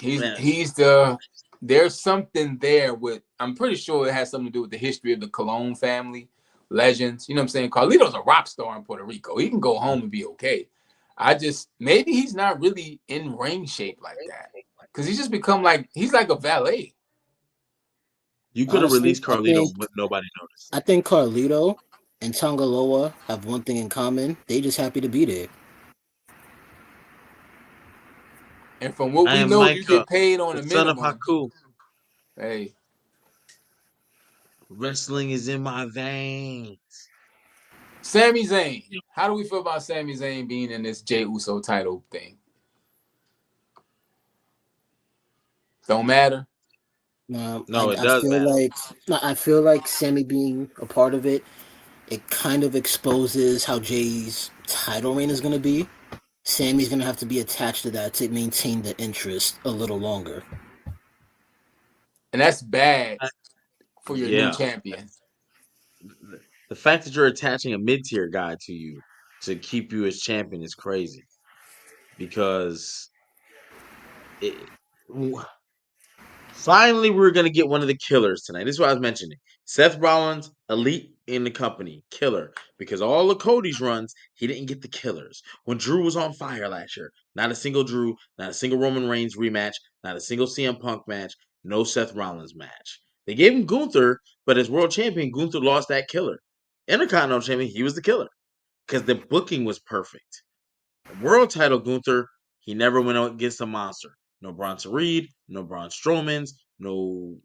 Man, There's something there with, I'm pretty sure it has something to do with the history of the Colon family, legends. You know what I'm saying? Carlito's a rock star in Puerto Rico. He can go home and be okay. Maybe he's not really in ring shape like that. Because he's just become he's like a valet. you could have Honestly, released Carlito, but nobody noticed. I think Carlito and Tongaloa have one thing in common. They just happy to be there. And from what I we am know, you Micah, get paid on the a son of minimum. Haku. Hey, Wrestling is in my veins. Sami Zayn. How do we feel about Sami Zayn being in this Jey Uso title thing? Don't matter. No, it does matter. I feel like Sammy being a part of it, it kind of exposes how Jay's title reign is going to be. Sammy's going to have to be attached to that to maintain the interest a little longer. And that's bad for your new Yeah, champion. the fact that you're attaching a mid tier guy to you to keep you as champion is crazy because it, finally, we're gonna get one of the killers tonight. This is what I was mentioning. Seth Rollins, elite in the company, killer. Because all of Cody's runs, he didn't get the killers. When Drew was on fire last year, not a single Drew, not a single Roman Reigns rematch, not a single CM Punk match, no Seth Rollins match. They gave him Gunther, but as world champion, Gunther lost that killer. Intercontinental champion, he was the killer because the booking was perfect. World title Gunther, he never went out against a monster. No Bronson Reed, no Braun Strowman's, no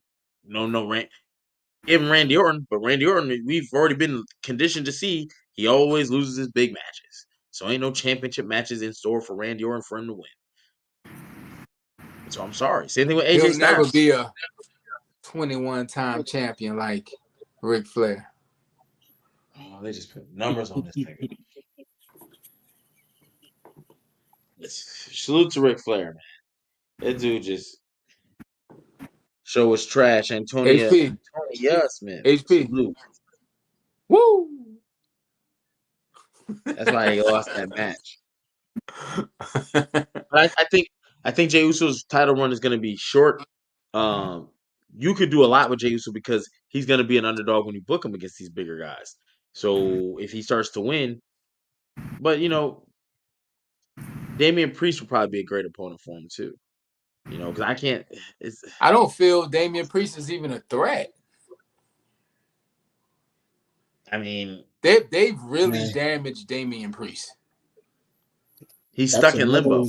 even Randy Orton. But Randy Orton, we've already been conditioned to see he always loses his big matches. So ain't no championship matches in store for Randy Orton for him to win. So I'm sorry. Same thing with AJ He'll never Styles. be a 21-time champion like Ric Flair. Oh, they just put numbers on this thing. Salute to Ric Flair, man. That dude just show us trash. HP. Antonia Smith. HP. Salute. Woo! That's why he lost that match. But I think Jey Uso's title run is going to be short. You could do a lot with Jey Uso because he's going to be an underdog when you book him against these bigger guys. So if he starts to win, but Damian Priest would probably be a great opponent for him too. Because I can't. I don't feel Damian Priest is even a threat. I mean, they've really damaged Damian Priest. He's stuck in limbo.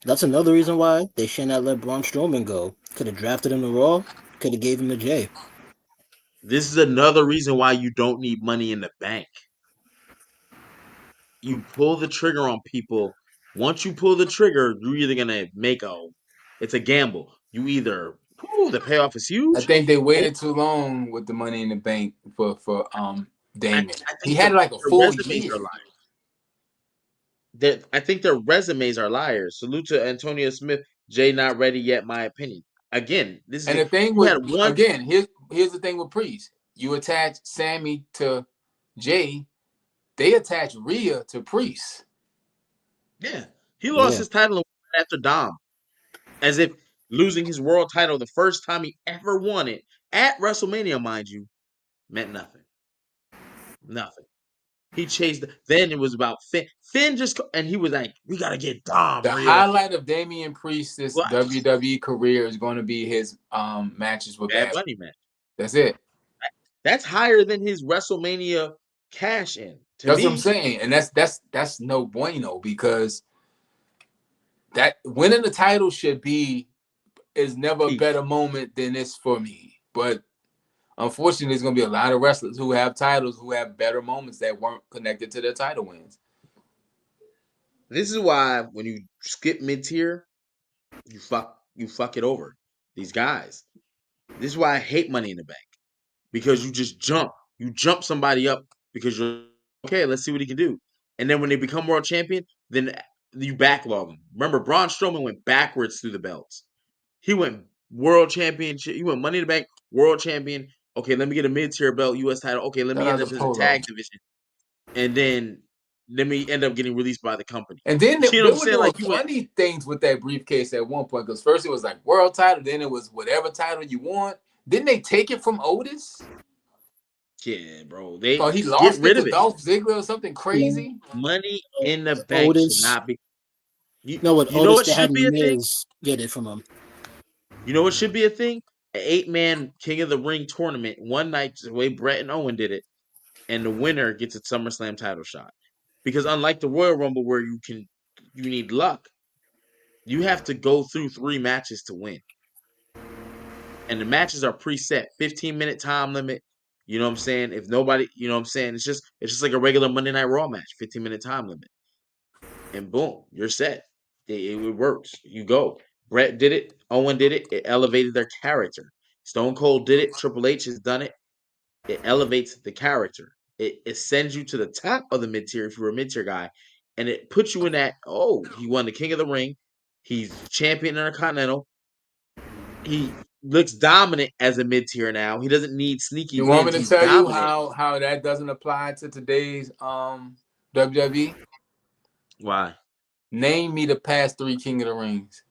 That's another reason why they should not let Braun Strowman go. Could have drafted him to Raw. Could have gave him to Jay. This is another reason why you don't need money in the bank. You pull the trigger on people. Once you pull the trigger, you're either gonna it's a gamble. You either the payoff is huge. I think they waited too long with the Money in the Bank for Damian. He had like a full year. I think their resumes are liars. Salute to Antonia Smith. Jay not ready yet, my opinion. Again, this is the thing with again. Here's the thing with Priest. You attach Sammy to Jay, they attach Rhea to Priest. Yeah, he lost his title after Dom, as if losing his world title the first time he ever won it at WrestleMania, mind you, meant nothing. Nothing. He chased. Then it was about Finn. Finn and he was like, "We gotta get Dom." The Rhea. highlight of Damian Priest's WWE career is going to be his matches with Bad Bunny match. That's it. That's higher than his WrestleMania cash in. That's what I'm saying, and that's no bueno because that winning the title is never a better moment than this for me. But unfortunately, there's going to be a lot of wrestlers who have titles who have better moments that weren't connected to their title wins. This is why when you skip mid-tier, you fuck it over. These guys. This is why I hate Money in the Bank. Because you just jump. You jump somebody up because you're okay, let's see what he can do. And then when they become world champion, then you backlog them. Remember, Braun Strowman went backwards through the belts. He went world championship. He went Money in the Bank, world champion. Okay, let me get a mid-tier belt, U.S. title. Okay, let me end up in the tag division. And then let me end up getting released by the company. And then they were doing funny things with that briefcase at one point. Because first it was like world title, then it was whatever title you want. Didn't they take it from Otis? Yeah, bro. He lost it to Dolph Ziggler or something crazy. Money in the Bank should not be. Otis, they had Miz get it from him. You know what should be a thing? An 8-man King of the Ring tournament one night, the way Brett and Owen did it, and the winner gets a SummerSlam title shot. Because unlike the Royal Rumble where you need luck, you have to go through 3 matches to win. And the matches are preset, 15-minute time limit. You know what I'm saying? If nobody, you know what I'm saying? It's just like a regular Monday Night Raw match, 15-minute time limit. And boom, you're set. It works. You go. Brett did it. Owen did it. It elevated their character. Stone Cold did it. Triple H has done it. It elevates the character. It sends you to the top of the mid-tier if you're a mid-tier guy. And it puts you in that, he won the King of the Ring. He's champion Intercontinental. He looks dominant as a mid-tier now. He doesn't need sneaky You want me wins. to He's tell you dominant. how that doesn't apply to today's WWE? Why? Name me the past 3 King of the Rings.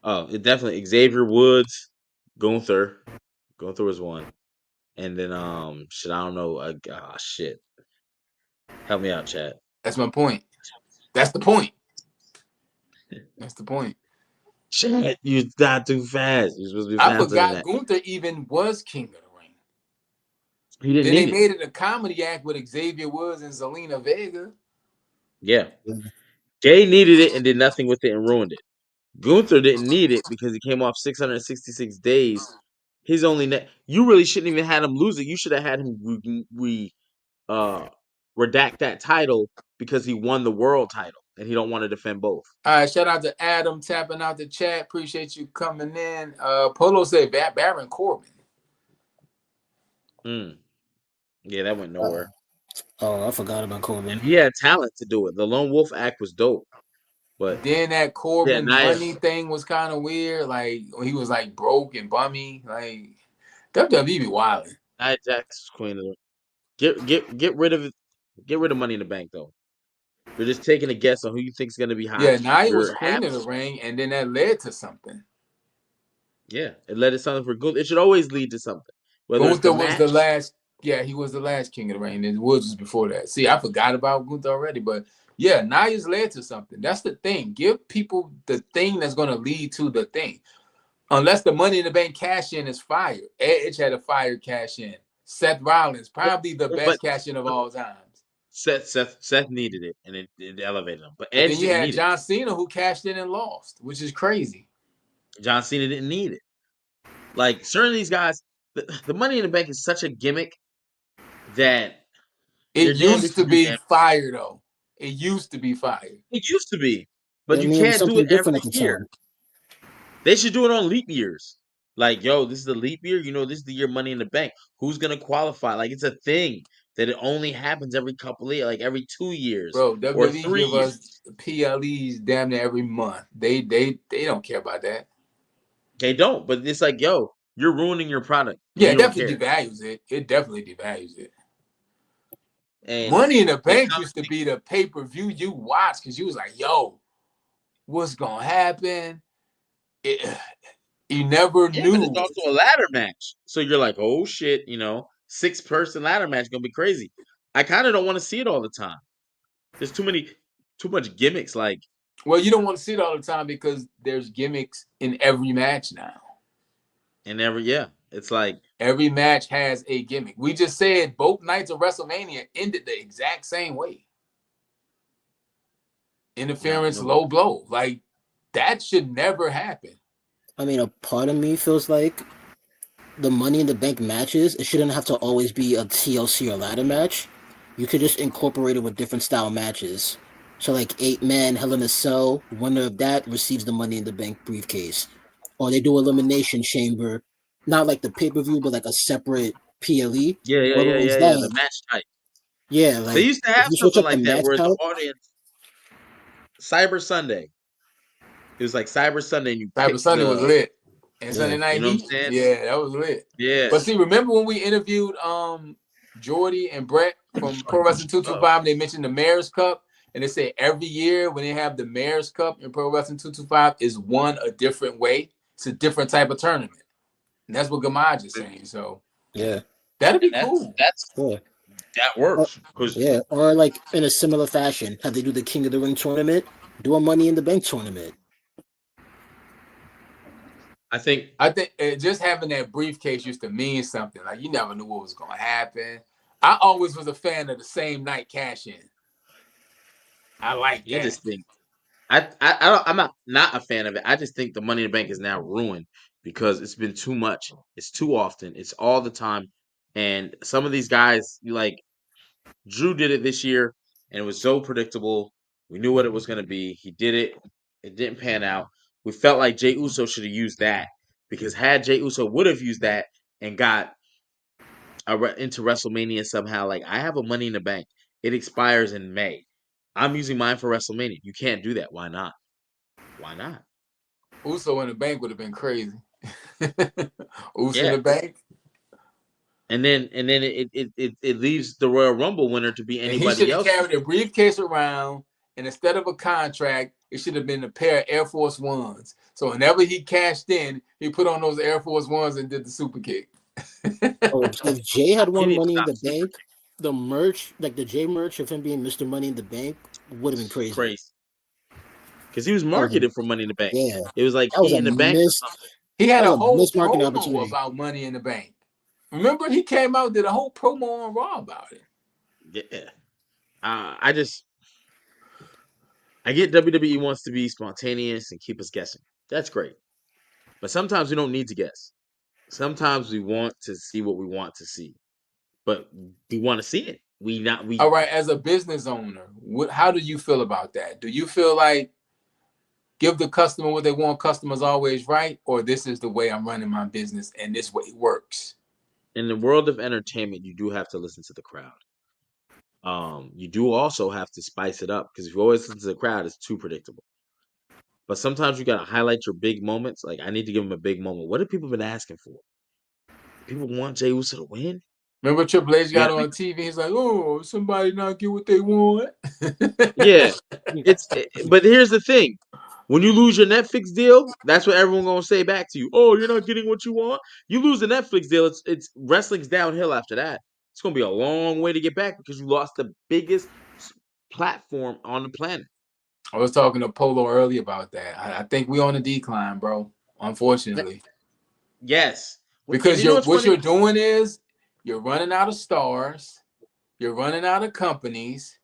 Oh, it definitely Xavier Woods, Gunther. Gunther was one. And then shit, I don't know. Shit. Help me out, Chad. That's my point. That's the point. That's the point. Chad, you're not too fast. You're supposed to be I faster than forgot that. Gunther even was King of the Ring. He didn't Then they need it. made it a comedy act with Xavier Woods and Zelina Vega. Yeah. Jay needed it and did nothing with it and ruined it. Gunther didn't need it because he came off 666 days. His only you really shouldn't even had him lose it. You should have had him uh redact that title because he won the world title and he don't want to defend both. All right, shout out to Adam tapping out the chat. Appreciate you coming in. Polo said Baron Corbin. Yeah, that went nowhere. Oh, I forgot about Corbin. And he had talent to do it. The Lone Wolf act was dope. But then that Corbin yeah, money thing was kind of weird. Like he was like broke and bummy. Like WWE be wilding. Nia Jax is queen of the get rid of it. Get rid of Money in the Bank though. You're just taking a guess on who you think is going to be hot. Yeah, Nia was You're queen happy. of the ring, and then that led to something. Yeah, it led to something for Gunther. It should always lead to something. Whether it's the Gunther was the match. last. Yeah, he was the last king of the ring. And Woods was before that. See, I forgot about Gunther already, but yeah, Nia's led to something. That's the thing. Give people the thing that's going to lead to the thing. Unless the Money in the Bank cash in is fire. Edge had a fire cash in. Seth Rollins, probably the best cash in of all times. Seth needed it, and it elevated him. But But then Edge you didn't had need it. John Cena who cashed in and lost, which is crazy. John Cena didn't need it. Like certain of these guys, the Money in the Bank is such a gimmick that It you're damned used if to you do, be damned. fire, though. It used to be fire. It used to be, but I you mean, it was can't do something it different at every the year. time. They should do it on leap years. Like, yo, this is the leap year. You know, this is the year Money in the Bank. Who's gonna qualify? Like, it's a thing that it only happens every couple of years, like every 2 years Bro, or WWE 3 give us years. PLEs damn near every month. They don't care about that. They don't, but it's like, yo, you're ruining your product and Yeah, you it don't definitely care. devalues it. It definitely devalues it. And Money in the they Bank come, used to be the pay-per-view you watch because you was like, yo, what's gonna happen? You never yeah, but knew. it's also a ladder match. So you're like, oh shit, 6-person ladder match gonna be crazy. I kind of don't want to see it all the time. There's too much gimmicks. Like, Well, you don't want to see it all the time because there's gimmicks in every match now. and it's like Every match has a gimmick. We just said both nights of WrestleMania ended the exact same way. Interference, no, low blow. Like that should never happen. I mean, a part of me feels like the Money in the Bank matches, it shouldn't have to always be a TLC or ladder match. You could just incorporate it with different style matches. So like 8-man Hell in a Cell, winner of that receives the Money in the Bank briefcase. Or they do Elimination Chamber, not like the pay-per-view, but like a separate PLE. Whoever wins yeah. that, The match type. yeah, They like used to if have you switch something up the like that match where the type, audience Cyber Sunday. It was like Cyber Sunday, and you Cyber picked Sunday was the, lit. And yeah. Sunday Night you know what I'm Heat, saying? yeah, that was lit. Yeah. But see, remember when we interviewed Jordy and Brett from Pro Wrestling 225, and they mentioned the Mayor's Cup, and they say every year when they have the Mayor's Cup in Pro Wrestling 225 is won a different way. It's a different type of tournament. And that's what Gamaj is saying. So Yeah. that'd be And cool. Yeah. that Or, works because yeah. Or like in a similar fashion, have they do the King of the Ring tournament, do a Money in the Bank tournament. I think Just having that briefcase used to mean something. Like you never knew what was going to happen. I always was a fan of the same night cash in. I like you that. just think I'm not a fan of it. I just think the Money in the Bank is now ruined because it's been too much. It's too often. It's all the time. And some of these guys, like Drew did it this year, and it was so predictable. We knew what it was going to be. He did it. It didn't pan out. We felt like Jey Uso should have used that because had Jey Uso would have used that and got into WrestleMania somehow, like I have a Money in the Bank. It expires in May. I'm using mine for WrestleMania. You can't do that. Why not? Why not? Uso in the Bank would have been crazy. Who's in Yeah. the bank? And then it leaves the Royal Rumble winner to be And he should anybody have else. carried a briefcase around, and instead of a contract, it should have been a pair of Air Force Ones. So whenever he cashed in, he put on those Air Force Ones and did the super kick. Oh, if Jay had He won needs to Money in stop the super Bank, the merch, like the Jay merch of him being Mr. Money in the Bank, would have been crazy. crazy. Because he was That was a, marketed for Money in the Bank. yeah, It was like that was Key a in the Bank or missed, something. He that had was a a whole missed marketing promo opportunity. about Money in the Bank. Remember, he came out, did a whole promo on Raw about it. Yeah. I get WWE wants to be spontaneous and keep us guessing. That's great. But sometimes we don't need to guess. Sometimes we want to see what we want to see. But we want to see it. All right, as a business owner, how do you feel about that? Do you feel like give the customer what they want, customers always right, or this is the way I'm running my business and this way it works? in the world of entertainment, you do have to listen to the crowd. You do also have to spice it up because if you always listen to the crowd, it's too predictable. But sometimes you gotta highlight your big moments. Like I need to give them a big moment. What have people been asking for? People want Jey Uso to win. Remember Triple H You got gotta make on TV, he's like, oh, somebody not get what they want. yeah. But here's the thing. When you lose your Netflix deal, that's what everyone gonna say back to you. Oh, you're not getting what you want. You lose the Netflix deal, it's wrestling's downhill after that. It's gonna be a long way to get back because you lost the biggest platform on the planet. I was talking to Polo earlier about that. I think we on a decline, bro. Unfortunately, Yes. And because you know what's what funny? you're doing is you're running out of stars, you're running out of companies,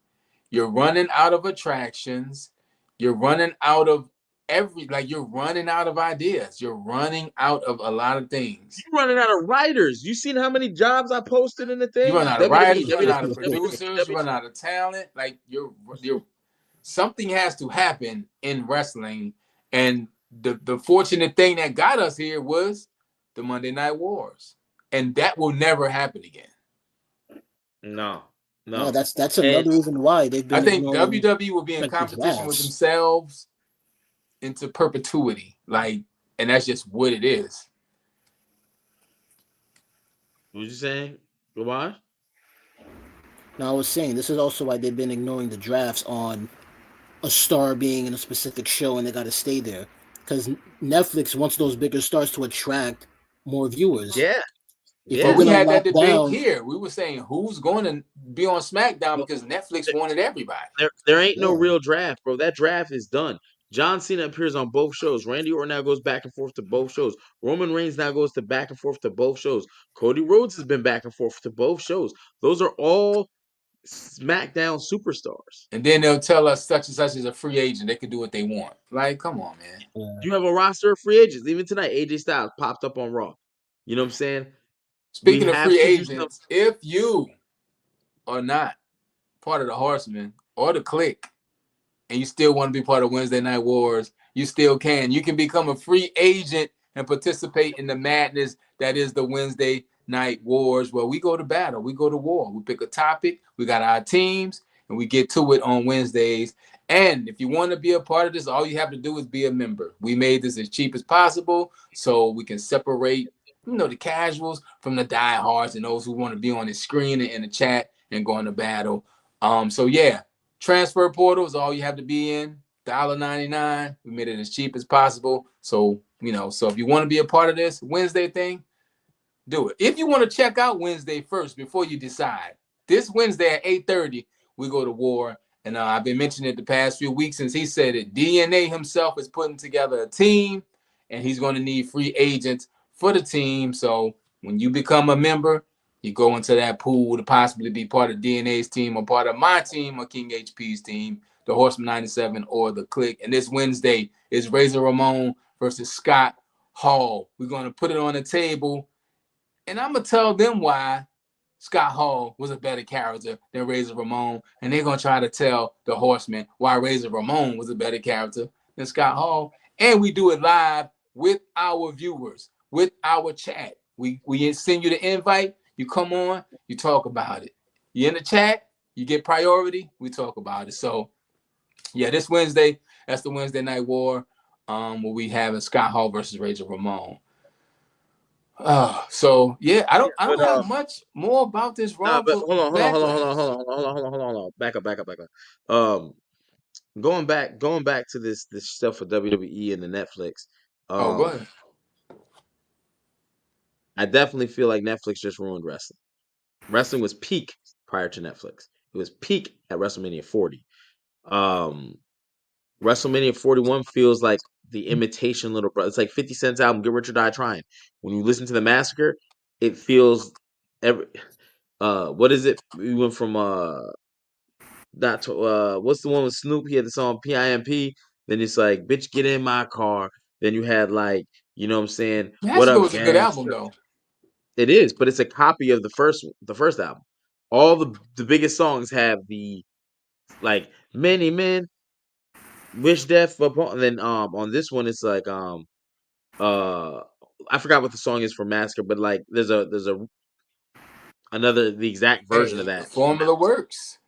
you're running out of attractions, you're running out of you're running out of ideas. You're running out of a lot of things. You're running out of writers. You seen how many jobs I posted in the You thing? run out of writers, WWE, you run out of WWE, producers, you run out of talent. Like you're something has to happen in wrestling. And the fortunate thing that got us here was the Monday Night Wars. And that will never happen again. No, No, no. that's And another reason why they've I been think ignoring WWE will be in like the competition with drafts. themselves into perpetuity. Like, and that's just what it is. what you saying? Goodbye? Now I was saying this is also why they've been ignoring the drafts on a star being in a specific show and they got to stay there because Netflix wants those bigger stars to attract more viewers. Yeah, If But you're yeah. we gonna had that lock debate down, here. We were saying who's going to be on SmackDown Well, because Netflix wanted everybody. there ain't no yeah, real draft, bro. That draft is done. John Cena appears on both shows. Randy Orton now goes back and forth to both shows. Roman Reigns now goes to back and forth to both shows. Cody Rhodes has been back and forth to both shows. Those are all SmackDown superstars. And then they'll tell us such and such is a free agent. They can do what they want. Like, come on, man. yeah. You have a roster of free agents. Even tonight, AJ Styles popped up on Raw. You know what I'm saying? We Speaking of have free to do something. agents, if you are not part of the Horsemen or the Clique, and you still want to be part of Wednesday Night Wars, you still can. You can become a free agent and participate in the madness that is the Wednesday Night Wars, where we go to battle, we go to war. We pick a topic, we got our teams, and we get to it on Wednesdays. And if you want to be a part of this, all you have to do is be a member. We made this as cheap as possible so we can separate, the casuals from the diehards and those who want to be on the screen and in the chat and go into battle. So yeah, transfer portal is all you have to be in. $1.99. We made it as cheap as possible. So, so if you want to be a part of this Wednesday thing, do it. If you want to check out Wednesday first before you decide, this Wednesday at 8:30, we go to war. And I've been mentioning it the past few weeks since he said it. DNA himself is putting together a team, and he's going to need free agents for the team. So when you become a member, you go into that pool to possibly be part of DNA's team or part of my team or King HP's team, the Horseman 97 or the Click. And this Wednesday is Razor Ramon versus Scott Hall. We're going to put it on the table, and I'm going to tell them why Scott Hall was a better character than Razor Ramon, and they're going to try to tell the Horsemen why Razor Ramon was a better character than Scott Hall. And we do it live with our viewers, with our chat. We send you the invite, you come on, you talk about it. You in the chat, you get priority, we talk about it. So, yeah, this Wednesday, that's the Wednesday Night War, where we have Scott Hall versus Razor Ramon. So yeah, I But don't have much more about this nah, Raw but Backlash. hold on, back up. Going back to this stuff with WWE and the Netflix. Oh, go Um, ahead. I definitely feel like Netflix just ruined wrestling. Wrestling was peak prior to Netflix. It was peak at WrestleMania 40. Um, WrestleMania 41 feels like the imitation Little Brother. It's like 50 Cent's album, Get Rich or Die Trying. When you listen to the Massacre, it feels every. What is it? We went from not to, what's the one with Snoop? He had the song PIMP. Then it's like, bitch, get in my car. Then you had like, you know what I'm saying? What Massacre up, was a good album gangster? though. It is, but it's a copy of the first album. All the biggest songs have the like many men wish death upon. And then on this one it's like uh I forgot what the song is for Massacre, but like there's a another the exact version Hey, of the that. formula works.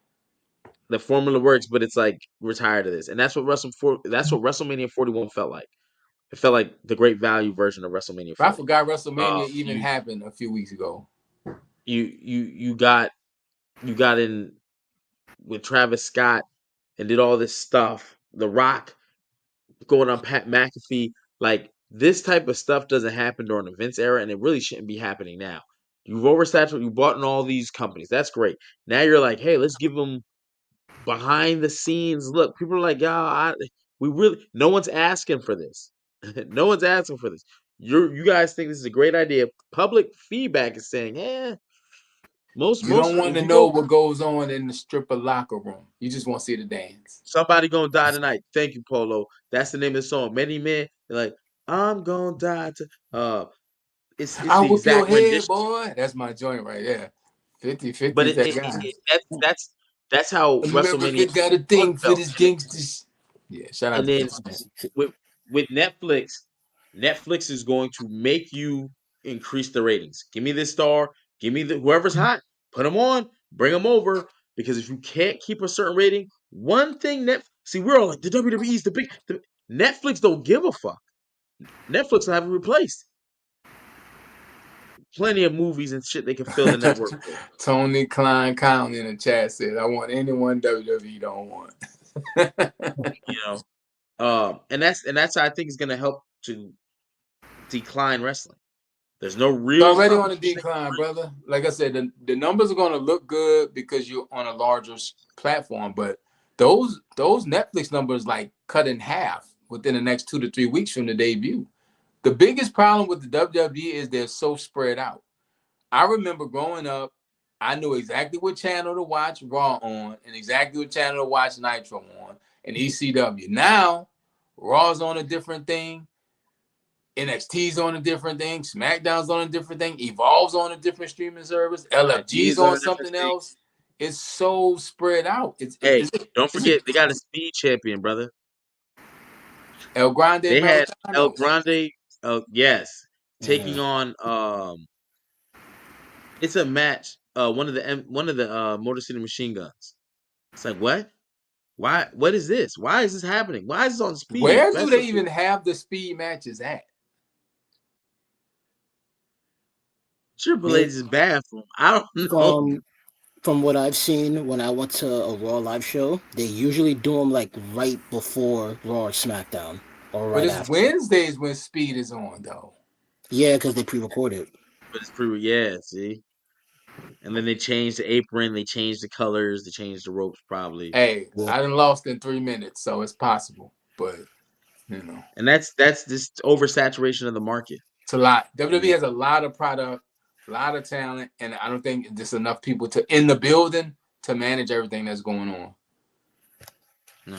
The formula works, but it's like we're tired of this, and that's what WrestleMania 41 felt like. It felt like the great value version of WrestleMania But I 40. forgot WrestleMania even You happened a few weeks ago. you got in with Travis Scott and did all this stuff. The Rock going on Pat McAfee. Like this type of stuff doesn't happen during the Vince era, and it really shouldn't be happening now. You've oversaturated. You bought in all these companies. That's great. Now you're like, hey, let's give them behind the scenes look. People are like, yeah, we really. No one's asking for this. No one's asking for this. You guys think this is a great idea. Public feedback is saying, yeah, You don't want if to you know go, what goes on in the stripper locker room. You just want to see the dance. somebody gonna die tonight. Thank you, Polo. That's the name of the song. Many men, they're like, I'm gonna die to. It's I the whip your exact head, rendition, boy. That's my joint right there. 50-50 but is that guy. that's how America WrestleMania got a 41 thing for felt. this gangsters. Yeah, shout out And to then 50 Cent. with with Netflix is going to make you increase the ratings. Give me this star, give me the whoever's hot, put them on, bring them over. Because if you can't keep a certain rating, one thing see, we're all like the WWE is Netflix don't give a fuck. Netflix will have it replaced. Plenty of movies and shit they can fill the network with. Tony Klein County in the chat said, I want anyone WWE don't want. You know, and that's how I think is going to help to decline wrestling. There's no It's real already on a competition. decline, brother. Like I said, the numbers are going to look good because you're on a larger platform, but those Netflix numbers like cut in half within the next 2 to 3 weeks from the debut. The biggest problem with the WWE is they're so spread out. I remember growing up, I knew exactly what channel to watch Raw on and exactly what channel to watch Nitro on and ECW. Now, Raw's on a different thing. NXT's on a different thing. SmackDown's on a different thing. Evolve's on a different streaming service. LFG's Ideas on on a different something stage. else. It's so spread out. Hey, don't forget they got a speed champion, brother. El Grande They had El Americano. Grande, yes, taking Yeah. on it's a match. One of the Motor City Machine Guns. It's like what? Why? What is this? Why is this happening? Why is this on speed? Where do Best they of three. even have the speed matches at? Triple They H's bathroom. I don't know. from what I've seen when I went to a Raw live show, they usually do them like right before Raw or SmackDown or But right it's after. Wednesdays when speed is on, though. Yeah, because they pre-record it. But it's pretty. Yeah, see. And then they changed the apron. They changed the colors. They changed the ropes. Probably. Hey, Yeah. I done lost in 3 minutes, so it's possible. But, you know, And that's just oversaturation of the market. it's a lot. I WWE mean, has a lot of product, a lot of talent, and I don't think there's enough people in the building to manage everything that's going on. no.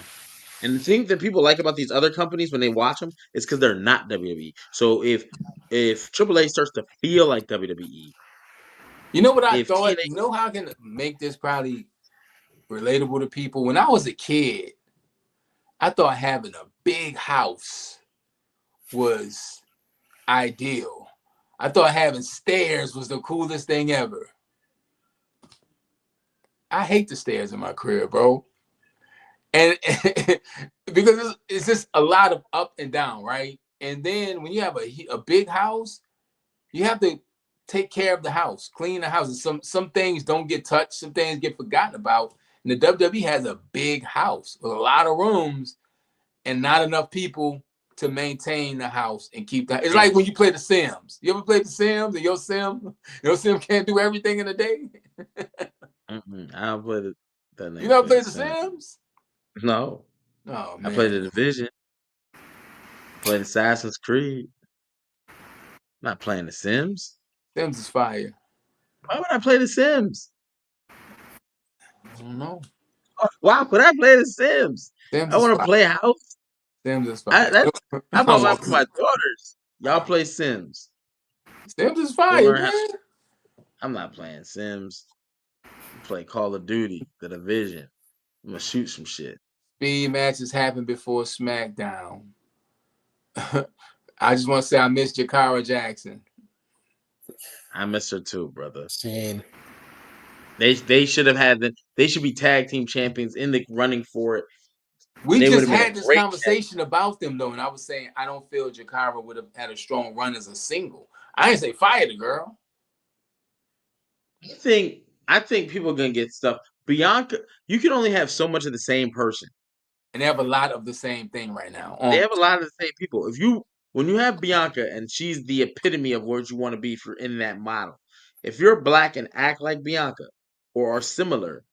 And the thing that people like about these other companies when they watch them is because they're not WWE. So if AAA starts to feel like WWE, You know what I if thought? TNA, You know how I can make this probably relatable to people? When I was a kid, I thought having a big house was ideal. I thought having stairs was the coolest thing ever. I hate the stairs in my crib, bro. And because it's just a lot of up and down, right? And then when you have a big house, You have to take care of the house, clean the house. Some things don't get touched, some things get forgotten about. And the WWE has a big house with a lot of rooms and not enough people to maintain the house and keep that. It's like when you play The Sims. You ever play The Sims and your sim can't do everything in a day? I don't play that. You never played The Sims? No. Oh, man. I played The Division. Played Assassin's Creed. Not playing The Sims. Sims is fire. Why would I play The Sims? I don't know. Why would I play The Sims? Sims I is want to fire. play House. Sims is fire. I bought that for my daughters. Y'all play Sims. Sims is fire, man. I'm not playing Sims. I play Call of Duty, The Division. I'm gonna shoot some shit. Speed matches happened before SmackDown. I just want to say I miss Jakara Jackson. I miss her too, brother. Same. They should have had they should be tag team champions in the running for it. We just had this conversation about them though, and I was saying I don't feel Jakara would have had a strong run as a single. I didn't say fire the girl. I think people are gonna get stuff. Bianca, you can only have so much of the same person. And they have a lot of the same thing right now. They have a lot of the same people. When you have Bianca and she's the epitome of what you want to be for in that model. If you're black and act like Bianca or are similar,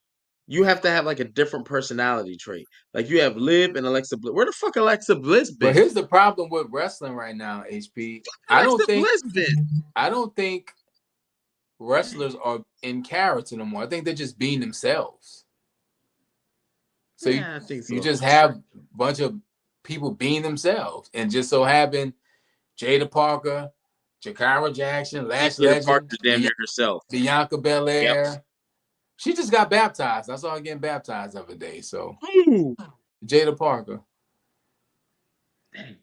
you have to have like a different personality trait. Like you have Liv and Alexa Bliss. Where the fuck Alexa Bliss been? But here's the problem with wrestling right now, HP. I don't think wrestlers are in character no more. I think they're just being themselves. So yeah, I think so. You just have a bunch of people being themselves, and just so happen Jada Parker, Jakara Jackson, Lash Legend, Parker damn near herself, Bianca Belair. Yep. She just got baptized. I saw her getting baptized the other day. So Jada Parker. Dang.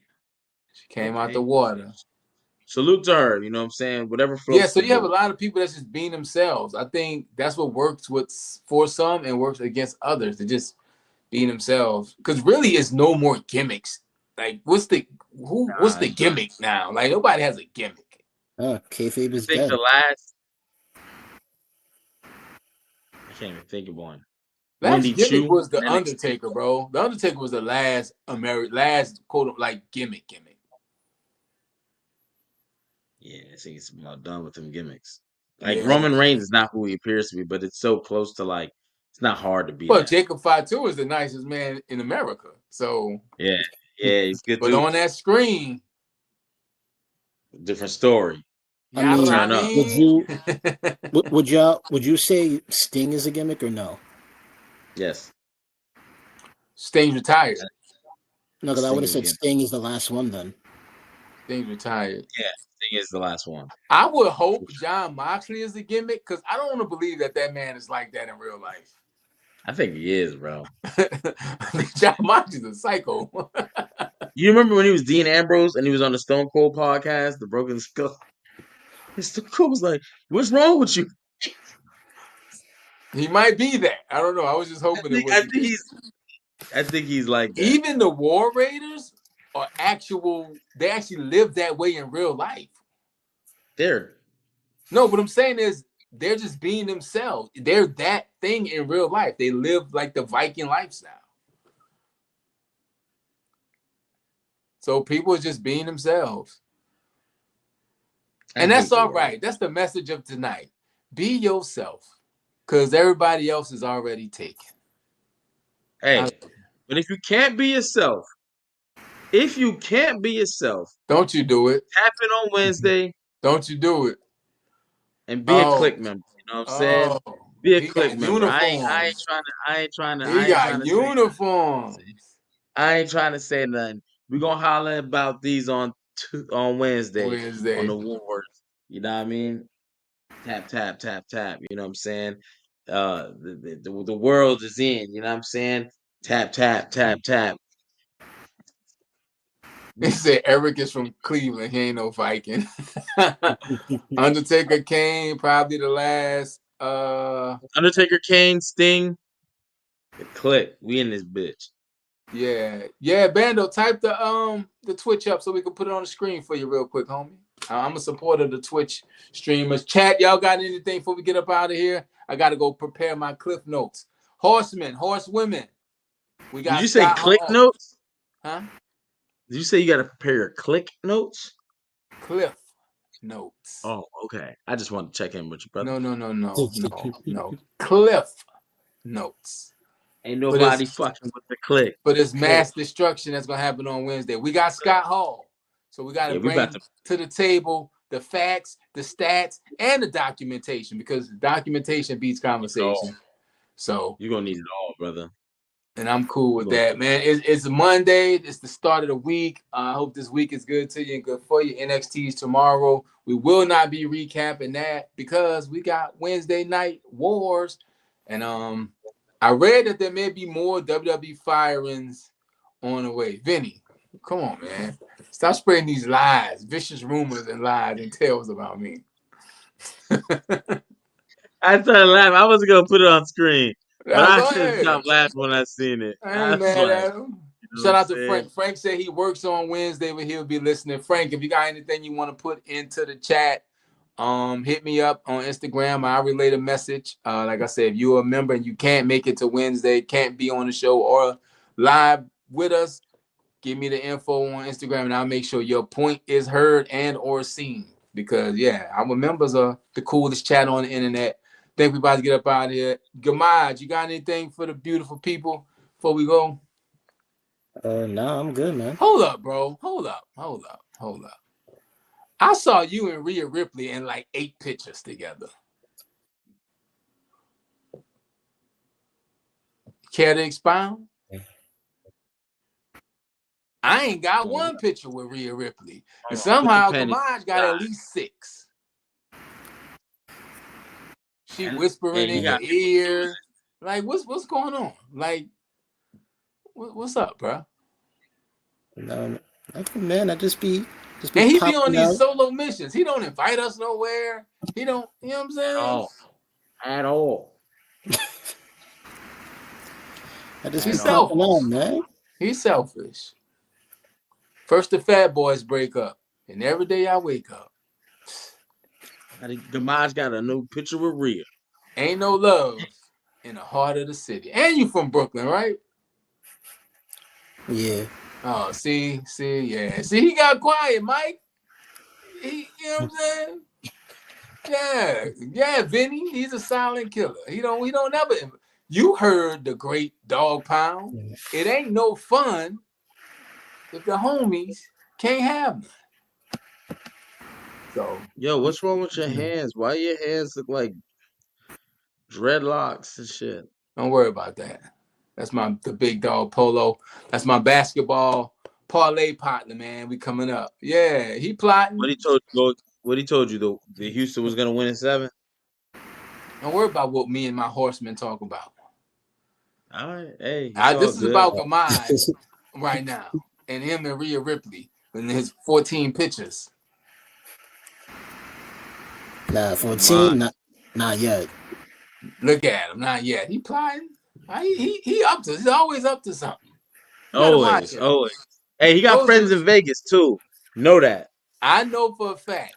She came out the water. Salute to her, you know what I'm saying? Whatever floats. Yeah, so you have a lot of people that's just being themselves. I think that's what works for some and works against others. They're just being themselves. Because really it's no more gimmicks. Like what's the gimmick now? Like nobody has a gimmick. Kayfabe is dead. I can't even think of one. Last gimmick was the Undertaker, bro. The Undertaker was the last quote like gimmick. Yeah, I think it's about done with them gimmicks. Like Roman Reigns is not who he appears to be, but it's so close to like it's not hard to be. Well, Jacob Fatu is the nicest man in America. So yeah, he's good. But on that screen, different story. Would you say Sting is a gimmick or no? Yes. Sting retired. No, because I would have said Sting is the last one then. Sting retired. Yeah, Sting is the last one. I would hope Jon Moxley is a gimmick because I don't want to believe that man is like that in real life. I think he is, bro. Jon Moxley's a psycho. You remember when he was Dean Ambrose and he was on the Stone Cold podcast, The Broken Skull? Stone Cold was like, "What's wrong with you?" He might be that. I don't know. I was just hoping I think he's like that. Even the War Raiders are they actually live that way in real life. No, what I'm saying is they're just being themselves. They're that thing in real life. They live like the Viking lifestyle. So people are just being themselves. And that's all right. That's the message of tonight. Be yourself. Because everybody else is already taken. Hey, but if you can't be yourself, don't you do it. Happen on Wednesday. Don't you do it. And be a click member. You know what I'm saying? Be a click member. I ain't trying to. He got uniforms. I ain't trying to say nothing. We're gonna holler about these on Wednesday. On the Wars. You know what I mean? Tap, tap, tap, tap. You know what I'm saying? The world is in. You know what I'm saying? Tap, tap, tap, tap. They said Eric is from Cleveland. He ain't no Viking. Undertaker, Kane, probably the last. Undertaker, Kane, Sting. The click. We in this bitch. Yeah, Bando, type the Twitch up so we can put it on the screen for you real quick, homie. I'm a supporter of the Twitch streamers. Chat, y'all got anything before we get up out of here? I gotta go prepare my cliff notes. Horsemen, horsewomen. We Did got you say Scott click Hall. notes? Huh? Did you say you got to prepare your click notes? Cliff notes. Oh, okay. I just want to check in with you, brother. No. Cliff notes. Ain't nobody fucking with the click. For this mass destruction that's gonna happen on Wednesday. We got Scott Hall. So we gotta bring to the table the facts, the stats, and the documentation, because documentation beats conversation. So you're gonna need it all, brother. And I'm cool with that, man. It's Monday. It's the start of the week. I hope this week is good to you and good for you. NXT's tomorrow. We will not be recapping that because we got Wednesday night wars. And I read that there may be more WWE firings on the way. Vinny, come on, man. Stop spreading these lies, vicious rumors and lies and tales about me. I started laughing. I wasn't gonna put it on screen. But I couldn't stop laughing when I seen it. I ain't mad at him. Shout out to Frank. Frank said he works on Wednesday, but he'll be listening. Frank, if you got anything you want to put into the chat, hit me up on Instagram. I'll relay the message. Like I said, if you're a member and you can't make it to Wednesday, can't be on the show or live with us, give me the info on Instagram and I'll make sure your point is heard and or seen. Because, yeah, our members are the coolest chat on the internet. Think we about to get up out of here. Gamaj, you got anything for the beautiful people before we go? No, I'm good, man. Hold up, bro. Hold up. I saw you and Rhea Ripley in like 8 pictures together. Care to expound? I ain't got one picture with Rhea Ripley. And somehow Gamaj got at least 6. She whispering in your ear. Like, what's going on? Like, what's up, bro? No, nothing, man. I just be and he be on these solo missions. He don't invite us nowhere. He don't, you know what I'm saying? Oh, at all. I just be popping on, man. He's selfish. First the fat boys break up, and every day I wake up. Gamaj got a new picture with Rhea. Ain't no love in the heart of the city. And you from Brooklyn, right? Yeah. Oh, see, yeah. See, he got quiet, Mike. You know what I'm saying? Yeah, Vinny. He's a silent killer. He don't ever. You heard the great Dog Pound. It ain't no fun if the homies can't have them. So, yo, what's wrong with your hands? Why your hands look like dreadlocks and shit? Don't worry about that. That's the big dog Polo. That's my basketball parlay partner, man. We coming up. Yeah, he plotting. What he told you though? The Houston was gonna win in 7. Don't worry about what me and my horsemen talk about. All right, hey, this is about Gamaj right now, and him and Rhea Ripley and his 14 pictures. Nah, 14, not yet. Look at him, not yet. He plotting. He up to. He's always up to something. Always. Hey, he got friends in Vegas too. Know that. I know for a fact.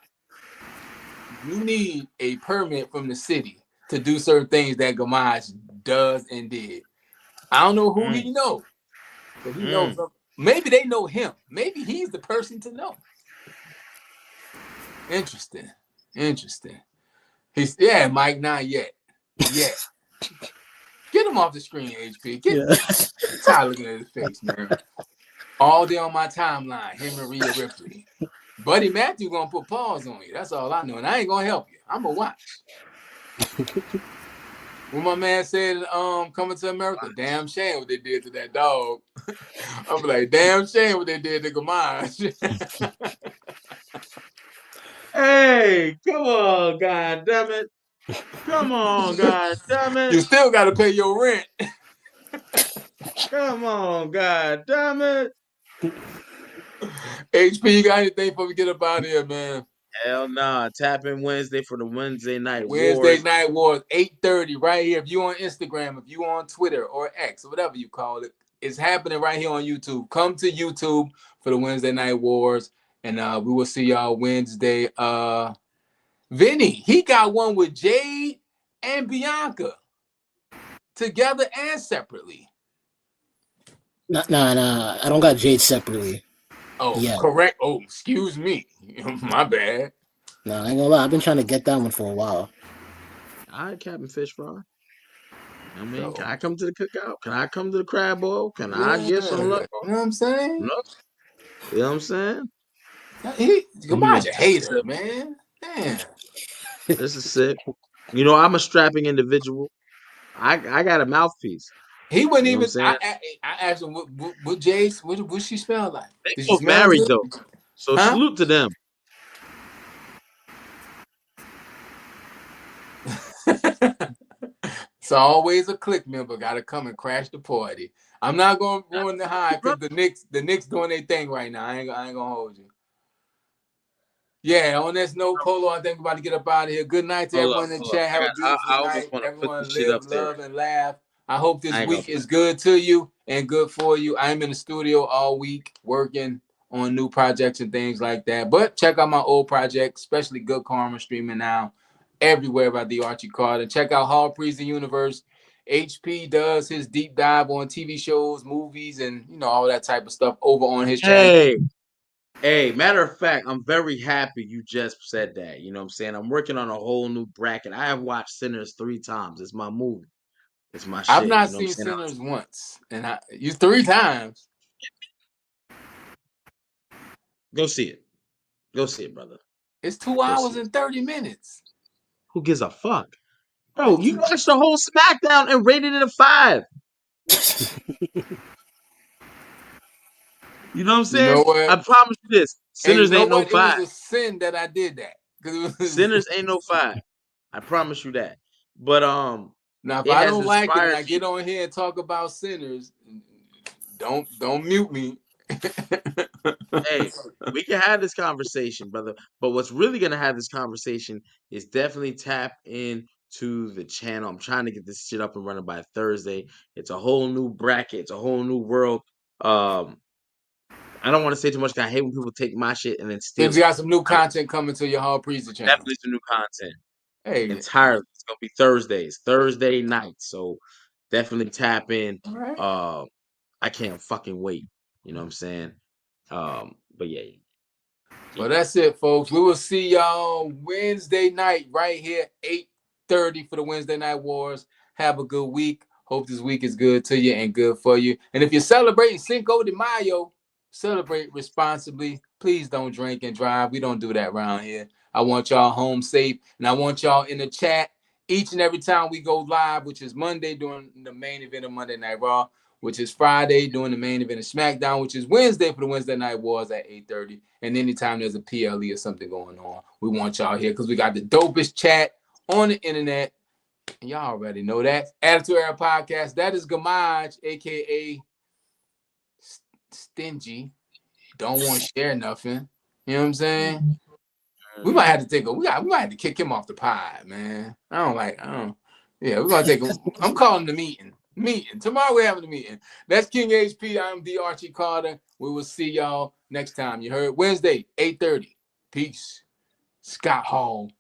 You need a permit from the city to do certain things that Gamaj does and did. I don't know who he knows, but he knows. Maybe they know him. Maybe he's the person to know. Interesting. Mike, not yet. Get him off the screen, HP. Tired looking at his face, man. All day on my timeline, him and Rhea Ripley. Buddy Matthew gonna put paws on you. That's all I know, and I ain't gonna help you. I'm gonna watch. When my man said, "Coming to America," damn shame what they did to that dog. I'm like, damn shame what they did to Gamaj. Hey, come on, God damn it! Come on, God damn it! You still gotta pay your rent. Come on, God damn it! HP, you got anything before we get up out of here, man? Hell nah. Tap in Wednesday for the Wednesday night Night Wars, 8:30, right here. If you on Instagram, if you on Twitter or X, or whatever you call it, is happening right here on YouTube. Come to YouTube for the Wednesday Night Wars, and we will see y'all Wednesday. Vinny, he got one with Jade and Bianca together and separately. Nah. I don't got Jade separately. Oh, Yeah. correct. Oh, excuse me. My bad. Nah, I ain't gonna lie. I've been trying to get that one for a while. All right, Captain Fish Fry. I mean, can So, I come to the cookout? Can I come to the crab boil? Can I yeah, get you some know love? what I'm saying? No, you know what I'm saying? I'm Goodbye, gonna a just hater, man. Damn. This is sick. You know, I'm a strapping individual. I got a mouthpiece. He wouldn't You know what I'm even. saying? I asked him what Jay's what she smell like. They Did she both smell married good? though, so Huh? salute to them. It's always a clique member got to come and crash the party. I'm not gonna ruin the high because the Knicks doing their thing right now. I ain't gonna hold you. Yeah, on this note, Polo, I think we're about to get up out of here. Good night to Hold up, everyone in the hold up. chat. Have a beautiful I almost night. want to put this Everyone shit up live, there. love, and laugh. I hope this I ain't gonna. week is good to you and good for you. I'm in the studio all week working on new projects and things like that. But check out my old projects, especially Good Karma streaming now everywhere by the Archie Carter. Check out Hall Prison Universe. HP does his deep dive on TV shows, movies, and all that type of stuff over on his channel. Hey, matter of fact, I'm very happy you just said that. You know what I'm saying? I'm working on a whole new bracket. I have watched Sinners 3 times. It's my movie. It's my I've shit. not You know what I'm seen saying? Sinners once, and you 3 times. Go see it. Go see it, brother. It's 2 Go hours see it. and 30 minutes. Who gives a fuck? Bro, you watched the whole SmackDown and rated it a 5. You know what I'm You know saying? I what? promise you this. And you Sinners know ain't no what? It was 5. a sin that I did that. Sinners ain't no 5. I promise you that. But Now, if it I has don't like it and inspired I me. get on here and talk about sinners, don't mute me. Hey, we can have this conversation, brother. But what's really gonna have this conversation is definitely tap into the channel. I'm trying to get this shit up and running by Thursday. It's a whole new bracket. It's a whole new world. I don't want to say too much because I hate when people take my shit and then Things steal it. got some new I content coming to your Hall Preacher channel. definitely some new content Hey, entirely. It's gonna be Thursday nights. So definitely tap in. all right. I can't fucking wait. You know what I'm saying? But yeah. Well, that's it, folks. We will see y'all Wednesday night right here, 8:30 for the Wednesday Night Wars. Have a good week. Hope this week is good to you and good for you. And if you're celebrating Cinco de Mayo, celebrate responsibly. Please don't drink and drive. We don't do that around here. I want y'all home safe, and I want y'all in the chat each and every time we go live, which is Monday during the main event of Monday Night Raw, which is Friday during the main event of SmackDown, which is Wednesday for the Wednesday Night Wars at 8:30. And anytime there's a PLE or something going on, we want y'all here because we got the dopest chat on the internet. And y'all already know that. Attitude Era Podcast. That is Gamaj, aka Stingy. Don't want to share nothing. You know what I'm saying? We might have to take we might have to kick him off the pod, man. Yeah, we're gonna take I'm calling the meeting. Tomorrow we're having a meeting. That's King HP. I'm the Archie Carter. We will see y'all next time. You heard Wednesday, 8:30. Peace. Scott Hall.